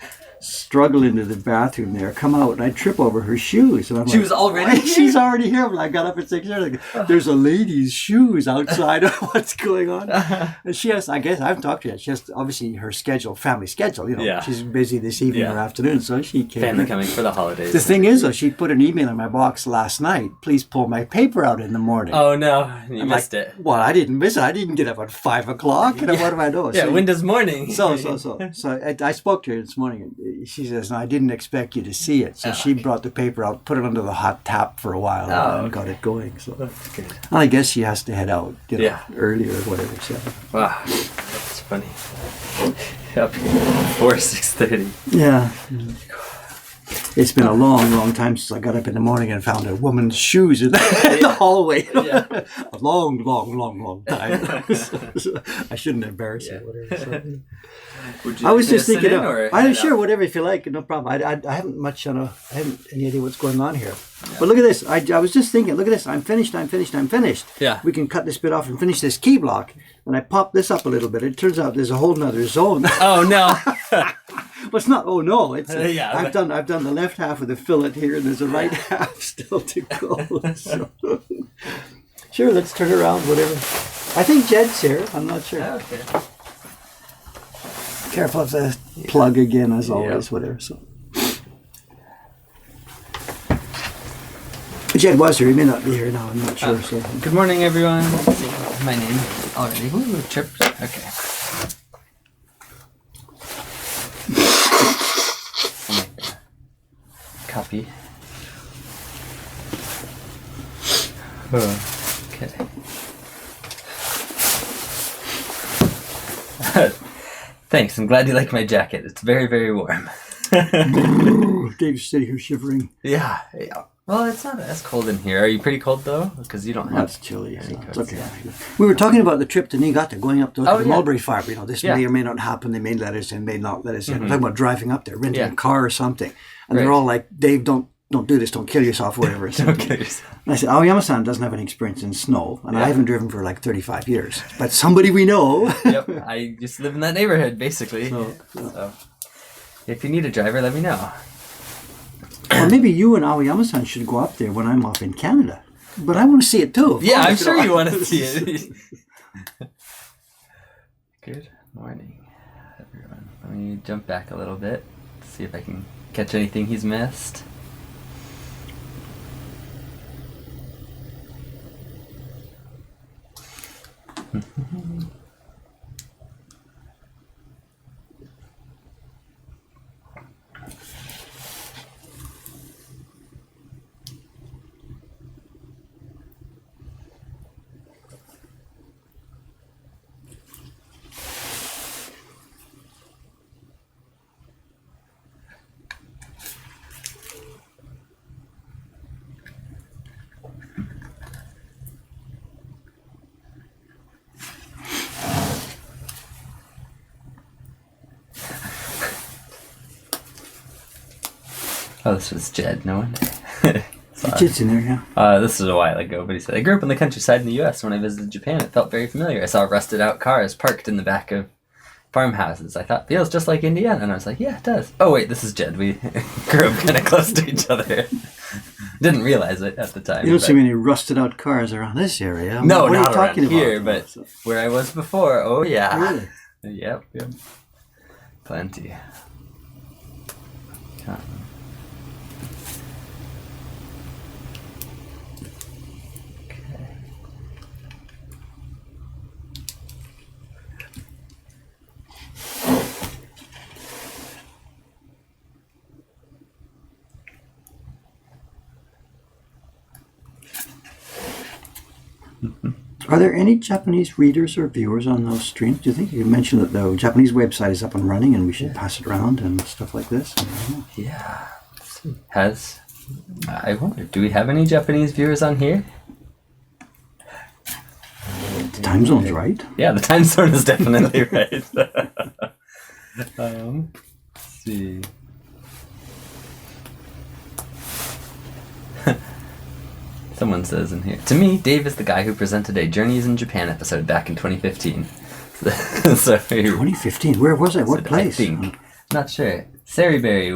Struggle into the bathroom there, come out, and I trip over her shoes. And I'm she was already here? She's already here. When I got up at 6:30, there's a lady's shoes outside of what's going on. And she has, I guess, I haven't talked to her yet. She has, obviously, her schedule, family schedule, you know. Yeah. She's busy this evening or afternoon, so she came. Family coming for the holidays. The thing is, though, she put an email in my box last night. Please pull my paper out in the morning. Oh, no. You missed like, it. Well, I didn't miss it. I didn't get up at 5 o'clock. You know, what do I know? Yeah, So, Windows morning. So I spoke to her this morning. she says, no, I didn't expect you to see it. So she brought the paper out, put it under the hot tap for a while, and got it going. So That's good. and I guess she has to head out earlier or whatever. So. Wow, that's funny. Yep, 6:30. Yeah. It's been a long time since I got up in the morning and found a woman's shoes in the hallway. Yeah. A long time. So I shouldn't embarrass you. Whatever. So. I was just thinking, sure, whatever, if you like, no problem. I haven't much, I haven't any idea what's going on here. Yeah. But look at this. I was just thinking, look at this. I'm finished. Yeah. We can cut this bit off and finish this key block. And I pop this up a little bit. It turns out there's a whole nother zone. Oh, no. Well, it's not. Oh no! It's yeah, I've done the left half of the fillet here, and there's a right half still to go. So. Sure, let's turn around. Whatever. I think Jed's here. I'm not sure. Okay. Careful of the plug again, as always. Whatever. So. Jed was here. He may not be here now. I'm not sure. So. Good morning, everyone. Let's see my name already. Ooh, tripped. Okay. Copy. Okay. Thanks. I'm glad you like my jacket. It's very, very warm. Dave's sitting here shivering. Yeah. Well, it's not as cold in here. Are you pretty cold though? Because you don't have. It's chilly. So coats, it's okay. Yeah. We were talking about the trip to Niigata, going up to the mulberry farm. This may or may not happen. They may let us in, may not let us in. I'm talking about driving up there, renting a car or something, and they're all like, "Dave, don't do this. Don't kill yourself, whatever." Don't kill yourself. And I said, Aoyama-san doesn't have any experience in snow, and I haven't driven for like 35 years. But somebody we know. Yep, I just live in that neighborhood, basically. So if you need a driver, let me know. Or maybe you and Aoyama-san should go up there when I'm off in Canada. But I want to see it too. Yeah, I'm sure you want to see it. Good morning, everyone. Let me jump back a little bit, see if I can catch anything he's missed. Oh, this was Jed. No wonder. Jed's in there now. This was a while ago, but he said, I grew up in the countryside in the U.S. When I visited Japan, it felt very familiar. I saw rusted out cars parked in the back of farmhouses. I thought, feels just like Indiana. And I was like, yeah, it does. Oh, wait, this is Jed. We grew up kind of close to each other. Didn't realize it at the time. You don't see many rusted out cars around this area. No, what not are you talking around here, about? but where I was before. Oh, yeah. Really? Yep. Plenty. Are there any Japanese readers or viewers on those streams? Do you think you mentioned that the Japanese website is up and running and we should pass it around and stuff like this? Yeah. I wonder, do we have any Japanese viewers on here? The time zone's right. Yeah, the time zone is definitely right. Let's see. Someone says in here, to me, Dave is the guy who presented a Journeys in Japan episode back in 2015. So 2015? Where was it? What place? I think. Not sure. Sariberry,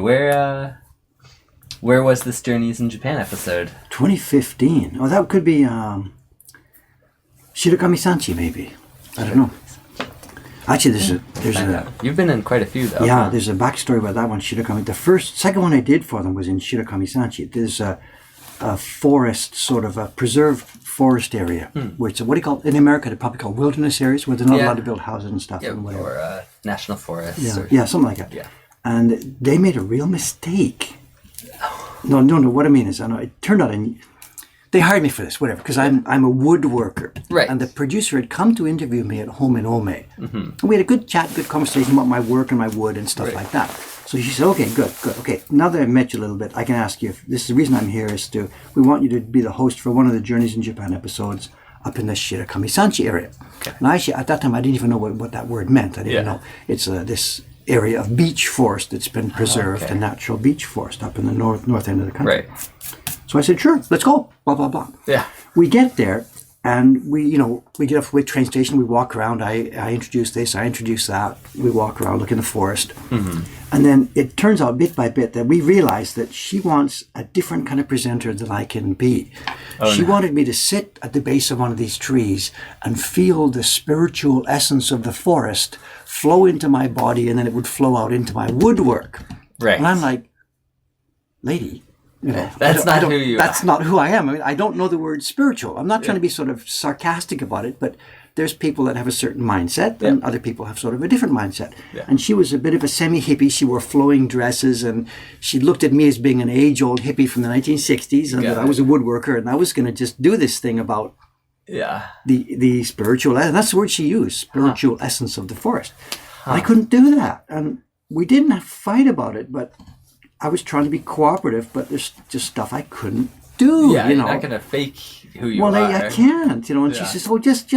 where was this Journeys in Japan episode? 2015. Oh, that could be Shirakami-sanchi, maybe. I don't know. Actually, there's a. You've been in quite a few, though. Yeah, there's a backstory about that one, Shirakami. The second one I did for them was in Shirakami-sanchi. There's a forest, sort of a preserved forest area, which, what do you call it? In America, they probably call wilderness areas, where they're not allowed to build houses and stuff. Yeah, and whatever. or national forests. Yeah, something like that. Yeah. and they made a real mistake. No. What I mean is, it turned out they hired me for this, whatever, because I'm a woodworker. Right. And the producer had come to interview me at home in Ome. And we had a good chat, good conversation about my work and my wood and stuff like that. So she said, okay, good. Okay, now that I've met you a little bit, I can ask you, if this is the reason I'm here is we want you to be the host for one of the Journeys in Japan episodes up in the Shirakami-sanchi area. Okay. And actually, at that time, I didn't even know what that word meant. I didn't know. It's this area of beech forest that's been preserved, a natural beech forest up in the north end of the country. Right. So I said, sure, let's go, blah, blah, blah. Yeah. We get there, and we get off the train station, we walk around, I introduce this, I introduce that, we walk around, look in the forest. And then it turns out bit by bit that we realize that she wants a different kind of presenter than I can be. She wanted me to sit at the base of one of these trees and feel the spiritual essence of the forest flow into my body, and then it would flow out into my woodwork. Right. And I'm like, lady, that's not who you are. That's not who I am. I mean, I don't know the word spiritual. I'm not trying to be sort of sarcastic about it, but there's people that have a certain mindset, and other people have sort of a different mindset. Yeah. And she was a bit of a semi-hippie. She wore flowing dresses, and she looked at me as being an age-old hippie from the 1960s, and that I was a woodworker, and I was going to just do this thing about the spiritual, and that's the word she used, spiritual essence of the forest. I couldn't do that, and we didn't have a fight about it, but I was trying to be cooperative, but there's just stuff I couldn't do. Yeah, you're not going to fake who you are. Well, I can't, and she says, well, just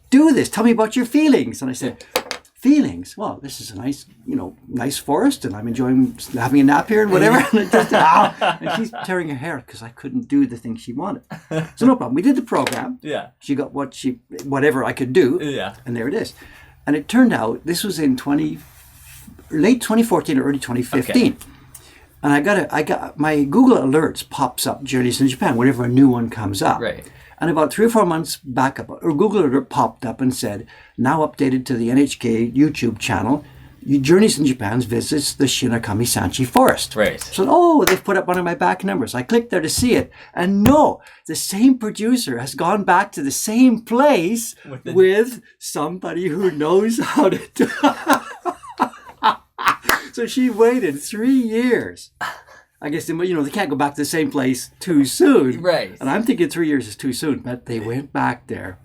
do this. Tell me about your feelings. And I said, feelings? Well, this is a nice forest, and I'm enjoying having a nap here and whatever. And she's tearing her hair because I couldn't do the thing she wanted. So no problem. We did the program. Yeah. She got whatever I could do. Yeah. And there it is. And it turned out this was in late 2014 or early 2015. Okay. And I got my Google Alerts pops up Journeys in Japan whenever a new one comes up. Right. And about 3 or 4 months back, Google Alert popped up and said, now updated to the NHK YouTube channel, Journeys in Japan visits the Shirakami-sanchi forest. Right. So, they've put up one of my back numbers. I clicked there to see it. And no, the same producer has gone back to the same place with somebody who knows how to do it. So she waited 3 years. I guess, they can't go back to the same place too soon. Right. And I'm thinking 3 years is too soon, but they went back there.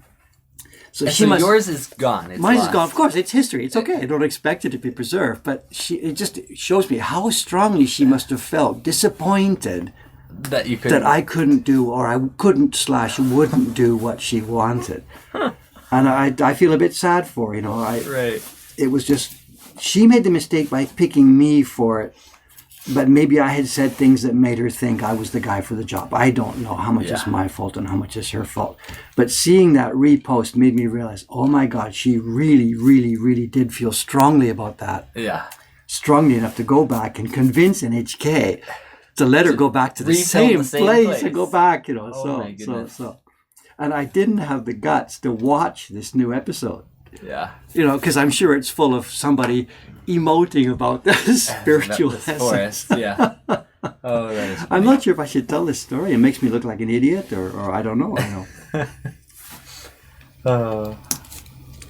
So yours is gone. Mine is gone. Of course, it's history. It's okay. I don't expect it to be preserved. But it just shows me how strongly she must have felt disappointed that I couldn't do, or I couldn't/wouldn't do what she wanted. Huh. And I feel a bit sad for her. Right. It was just, she made the mistake by picking me for it. But maybe I had said things that made her think I was the guy for the job. I don't know how much is my fault and how much is her fault. But seeing that repost made me realize, oh my God, she really, really, really did feel strongly about that. Yeah. Strongly enough to go back and convince NHK to let her go back to the same place and go back, So. And I didn't have the guts to watch this new episode. Yeah. Because I'm sure it's full of somebody emoting about the spiritual essence. Forest, yeah. Oh, that is funny. I'm not sure if I should tell this story. It makes me look like an idiot, or I don't know. Oh,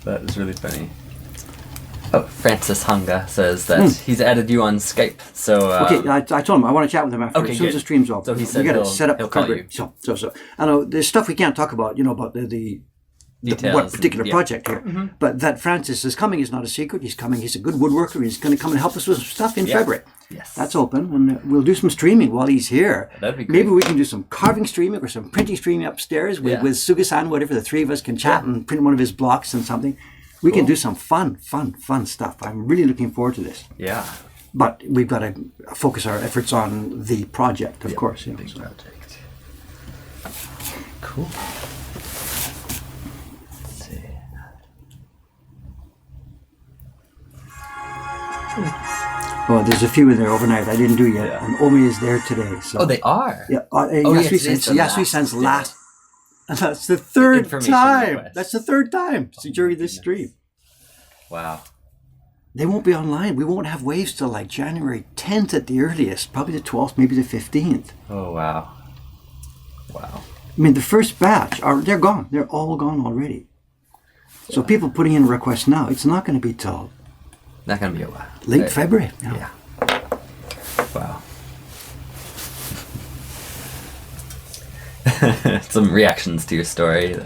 that is really funny. Oh, Francis Hanga says that he's added you on Skype. So okay, I told him I want to chat with him after as soon as the stream's over. So he said we got to set up. He'll call you. So I know there's stuff we can't talk about. About the what particular project here. Mm-hmm. But that Francis is coming is not a secret. He's coming. He's a good woodworker. He's going to come and help us with some stuff in February. Yes. That's open. And we'll do some streaming while he's here. That'd be great. Maybe we can do some carving streaming or some printing streaming upstairs with Suga-san, whatever. The three of us can chat and print one of his blocks and something. We can do some fun stuff. I'm really looking forward to this. Yeah. But we've got to focus our efforts on the project, of course. Big project. Cool. Oh, there's a few in there overnight I didn't do yet, and Omi is there today. So. Oh, they are? Yeah. Yasui-san's last. And that's the third time. Request. That's the third time during this stream. Wow. They won't be online. We won't have waves till like January 10th at the earliest, probably the 12th, maybe the 15th. Oh, wow. Wow. I mean, the first batch, they're gone. They're all gone already. So people putting in requests now, it's not going to be till Not going to be a while. Late February. Yeah. Wow. Some reactions to your story.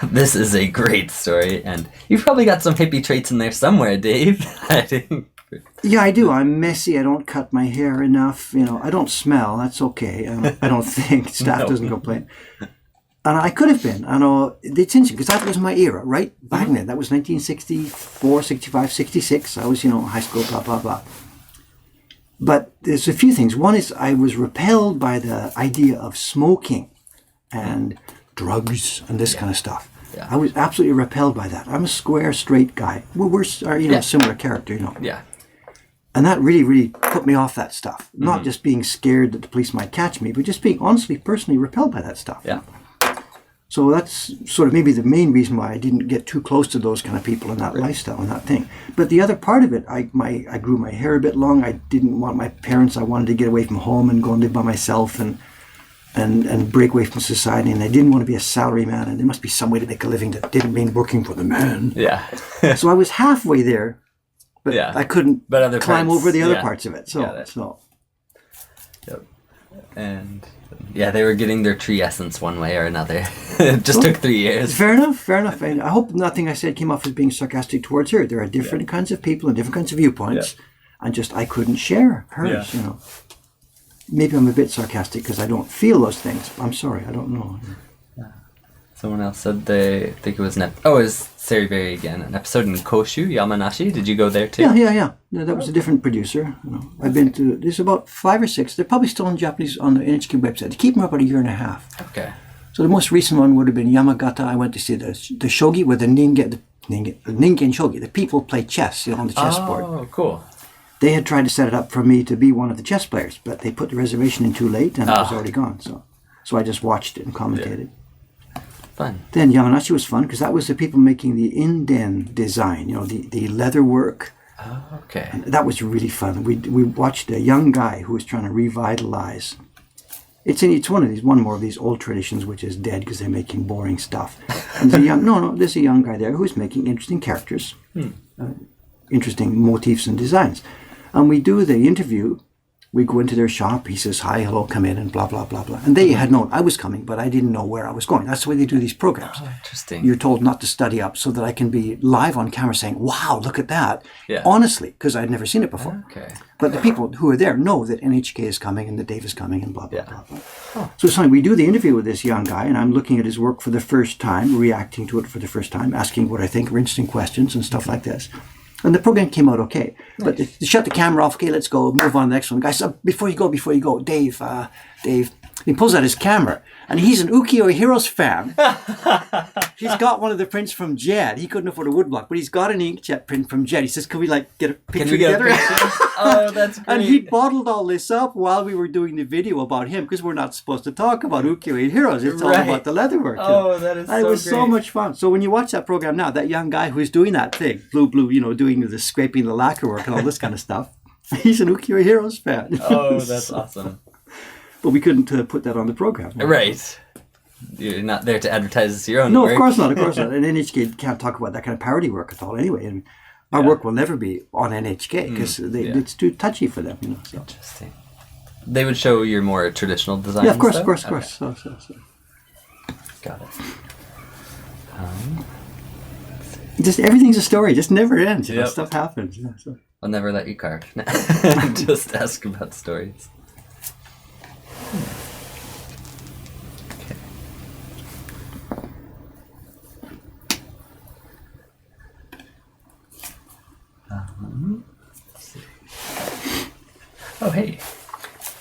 This is a great story, and you've probably got some hippie traits in there somewhere, Dave. I think. Yeah, I do. I'm messy. I don't cut my hair enough. I don't smell. That's okay. I don't think. Staff doesn't complain. And I could have been. I know. It's interesting because that was my era, right? Back then. That was 1964, 65, 66. I was, high school, blah, blah, blah. But there's a few things. One is I was repelled by the idea of smoking and drugs and this kind of stuff. Yeah. I was absolutely repelled by that. I'm a square, straight guy. We're similar character, Yeah. And that really, really put me off that stuff. Not just being scared that the police might catch me, but just being honestly, personally repelled by that stuff. Yeah. So that's sort of maybe the main reason why I didn't get too close to those kind of people and that lifestyle and that thing. But the other part of it, I grew my hair a bit long. I didn't want my parents. I wanted to get away from home and go and live by myself and break away from society. And I didn't want to be a salaryman. And there must be some way to make a living that didn't mean working for the man. Yeah. So I was halfway there, but I couldn't climb over the other parts of it. So. Yep. And they were getting their tree essence one way or another. It just took 3 years. Fair enough. And I hope nothing I said came off as being sarcastic towards her. There are different kinds of people and different kinds of viewpoints. And just I couldn't share hers, Maybe I'm a bit sarcastic because I don't feel those things. I'm sorry, I don't know. Someone else said they think it was it was Seriberry again, an episode in Koshu, Yamanashi. Did you go there too? Yeah. No, that was a different producer. I've been to, there's about 5 or 6. They're probably still in Japanese on the NHK website. They keep them about a year and a half. Okay. So the most recent one would have been Yamagata. I went to see the shogi where the ningen shogi, the people play chess on the chessboard. Oh, cool. They had tried to set it up for me to be one of the chess players, but they put the reservation in too late and it was already gone. So I just watched it and commentated. Yeah. Fun. Then Yamanashi was fun because that was the people making the inden design, the leather work. Oh, okay. And that was really fun. We watched a young guy who was trying to revitalize. It's one more of these old traditions which is dead because they're making boring stuff. And there's a young guy there who's making interesting characters, interesting motifs and designs. And we do the interview. We go into their shop. He says, hi, hello, come in, and blah, blah, blah, blah. And they had known I was coming, but I didn't know where I was going. That's the way they do these programs. Oh, interesting. You're told not to study up so that I can be live on camera saying, wow, look at that. Yeah. Honestly, because I'd never seen it before. Okay. But the people who are there know that NHK is coming and that Dave is coming and blah, blah, Yeah. blah, blah. Oh. So it's funny. We do the interview with this young guy, and I'm looking at his work for the first time, reacting to it for the first time, asking what I think are interesting questions and stuff like this. And the program came out okay. Nice. But they shut the camera off. Okay, let's go. Move on to the next one. Guys, before you go, Dave, he pulls out his camera. And he's an Ukiyo Heroes fan. He's got one of the prints from Jed. He couldn't afford a woodblock, but he's got an inkjet print from Jed. He says, can we get a picture together? Oh, that's great. And he bottled all this up while we were doing the video about him, because we're not supposed to talk about Ukiyo Heroes. It's all about the leatherwork. Oh, that is and it was so much fun. So when you watch that program now, that young guy who's doing that thing, blue, doing the scraping the lacquer work and all this kind of stuff, he's an Ukiyo Heroes fan. Oh, that's awesome. But we couldn't put that on the program. Right. You're not there to advertise your own work. No, of course not. And NHK can't talk about that kind of parody work at all anyway. And our work will never be on NHK because it's too touchy for them. So. Interesting. They would show your more traditional designs. Yeah, of course. Okay. So. Got it. Just everything's a story. It just never ends. Yep. Stuff happens. Yeah, so. I'll never let you carve. Just ask about stories. Okay. Let's see. Oh, hey.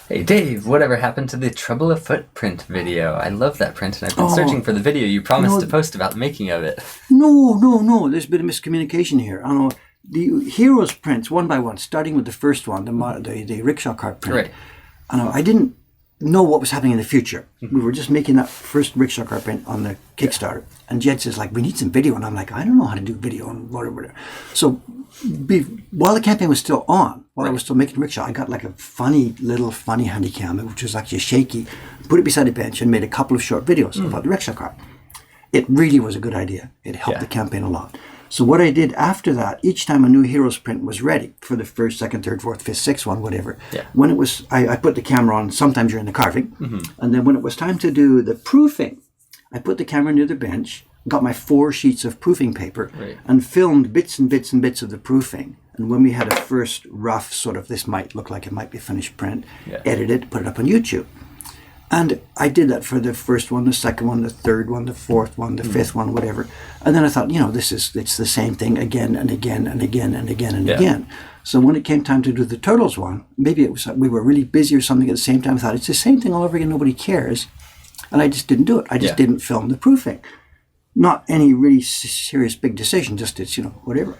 Hey, Dave, whatever happened to the Trouble of Footprint video? I love that print, and I've been searching for the video you promised to post about the making of it. No. There's been a miscommunication here. I don't know. The Heroes prints, one by one, starting with the first one, the rickshaw cart print. Right. I didn't know what was happening in the future. We were just making that first rickshaw cart print on the Kickstarter. And Jed says, we need some video. And I'm like, I don't know how to do video and whatever. So while the campaign was still on, while I was still making rickshaw, I got a funny handy cam, which was actually shaky, put it beside a bench and made a couple of short videos about the rickshaw cart. It really was a good idea. It helped the campaign a lot. So what I did after that, each time a new Heroes print was ready for the first, second, third, fourth, fifth, sixth one, whatever. Yeah. When it was, I put the camera on sometime during the carving, and then when it was time to do the proofing, I put the camera near the bench, got my 4 sheets of proofing paper, and filmed bits and bits and bits of the proofing. And when we had a first rough sort of, this might look like it might be a finished print, edit it, put it up on YouTube. And I did that for the first one, the second one, the third one, the fourth one, the fifth one, whatever. And then I thought, it's the same thing again and again and again and again and again. So when it came time to do the Turtles one, maybe it was we were really busy or something at the same time. I thought, it's the same thing all over again, nobody cares. And I just didn't do it. I just didn't film the proofing. Not any really serious big decision, just it's, whatever.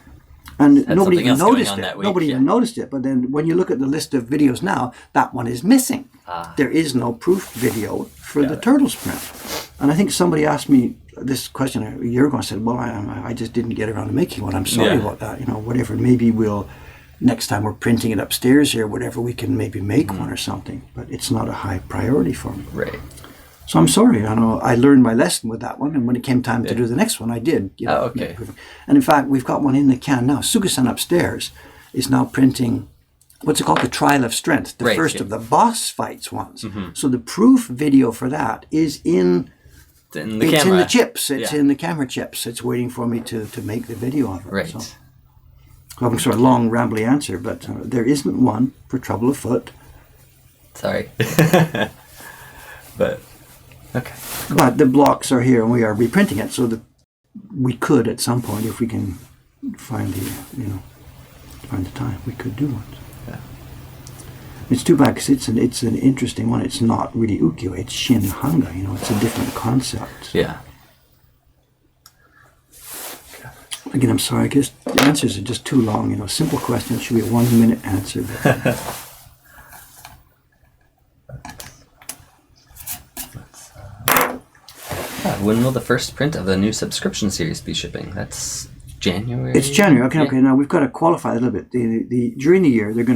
And nobody even noticed it. Nobody even noticed it. But then when you look at the list of videos now, that one is missing. There is no proof video for the Turtles print. And I think somebody asked me this question a year ago. I said, well, I just didn't get around to making one. I'm sorry about that. Whatever. Maybe next time we're printing it upstairs here, whatever, we can maybe make one or something. But it's not a high priority for me. Right. So I'm sorry. I learned my lesson with that one, and when it came time to do the next one, I did. Okay. And in fact, we've got one in the can now. Suga-san upstairs is now printing, what's it called, the Trial of Strength, the first of the boss fights ones. So the proof video for that is in the chips. It's in the camera chips. It's waiting for me to make the video of it. Right. So I'm sort of long, rambly answer, but there isn't one for Trouble Afoot. Sorry. But... okay. But the blocks are here and we are reprinting it, so that we could at some point, if we can find the time, we could do one. Yeah. It's too bad because it's an interesting one. It's not really ukiyo, it's shin-hanga, it's a different concept. Yeah. Again, I'm sorry, I guess the answers are just too long. Simple question should be a 1-minute answer. When will the first print of the new subscription series be shipping? That's January? It's January. Okay. Now we've got to qualify a little bit. During the year, they're going to